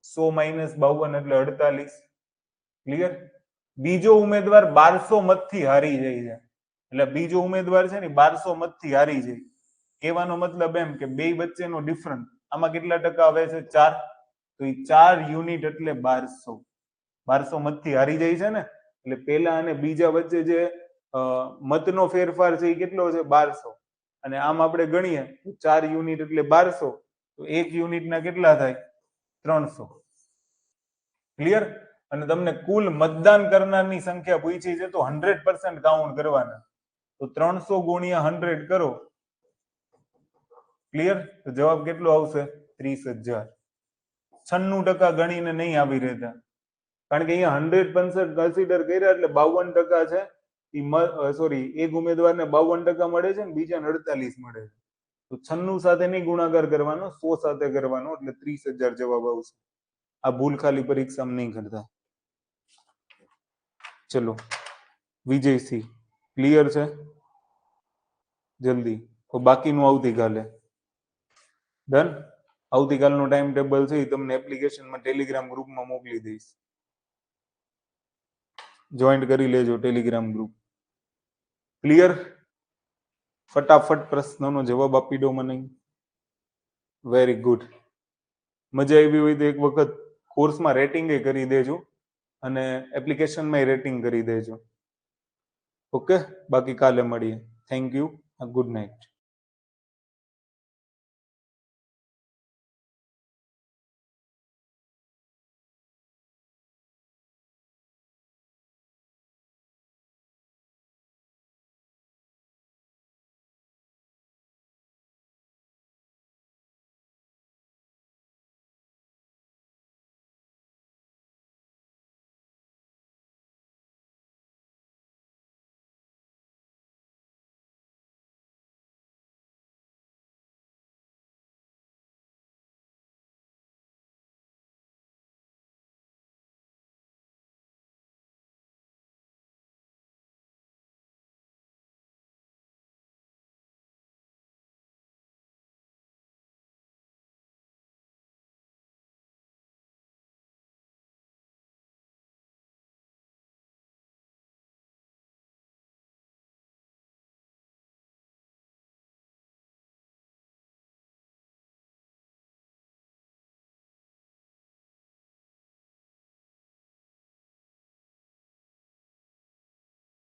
100 - 52 એટલે 48. ક્લિયર? બીજો ઉમેદવાર 1200 મતથી હારી જાય છે, એટલે બીજો ઉમેદવાર છે ને 1200 મતથી હારી જાય. કહેવાનો મતલબ એમ કે બે વચ્ચેનો ડિફરન્સ આમાં કેટલા ટકા આવે છે? 4. તો એ 4 યુનિટ એટલે 1200. 1200 મતથી હારી જાય છે ને, એટલે પેલા અને બીજા વચ્ચે જે મતનો ફેરફાર છે એ કેટલો છે? 1200. અને આમ આપણે ગણીએ તો 4 યુનિટ એટલે 1200, તો 1 યુનિટના કેટલા થાય? 300. ક્લિયર? અને તમને કુલ મતદાન કરનારની સંખ્યા પૂછી છે તો 100% કાઉન્ટ કરવાના. તો 300 ગુણ્યા 100 કરો. ક્લિયર? તો જવાબ કેટલો આવશે? 30,000. 96% ગણીને નહીં આવી રહેતા, કારણ કે અહીંયા 100% કન્સિડર કર્યા એટલે 52% છે. સોરી, એક ઉમેદવારને 52% મળે છે ને બીજાને 48 મળે છે. તો 96 સાથે નહીં ગુણાકાર કરવાનો, 100 સાથે કરવાનો, એટલે 30,000 જવાબ આવશે. આ ભૂલ ખાલી પરીક્ષામાં નહીં કરતા. ચલો, વિજયસિંહ ક્લિયર છે? જલ્દી. તો બાકીનું આવતીકાલે. ડન. આવતીકાલનો ટાઈમ ટેબલ છે એ તમને એપ્લિકેશનમાં ટેલિગ્રામ ગ્રુપમાં મોકલી દઈશ. જોઈન્ટ કરી લેજો ટેલિગ્રામ ગ્રુપ. ક્લિયર? ફટાફટ પ્રશ્નોનો જવાબ આપી દો મને. Very good. મજા આવી હોય તો એક વખત કોર્સમાં રેટિંગ કરી દેજો અને એપ્લિકેશનમાં રેટિંગ કરી દેજો. ઓકે, બાકી કાલે મળીએ. Thank you. Good night.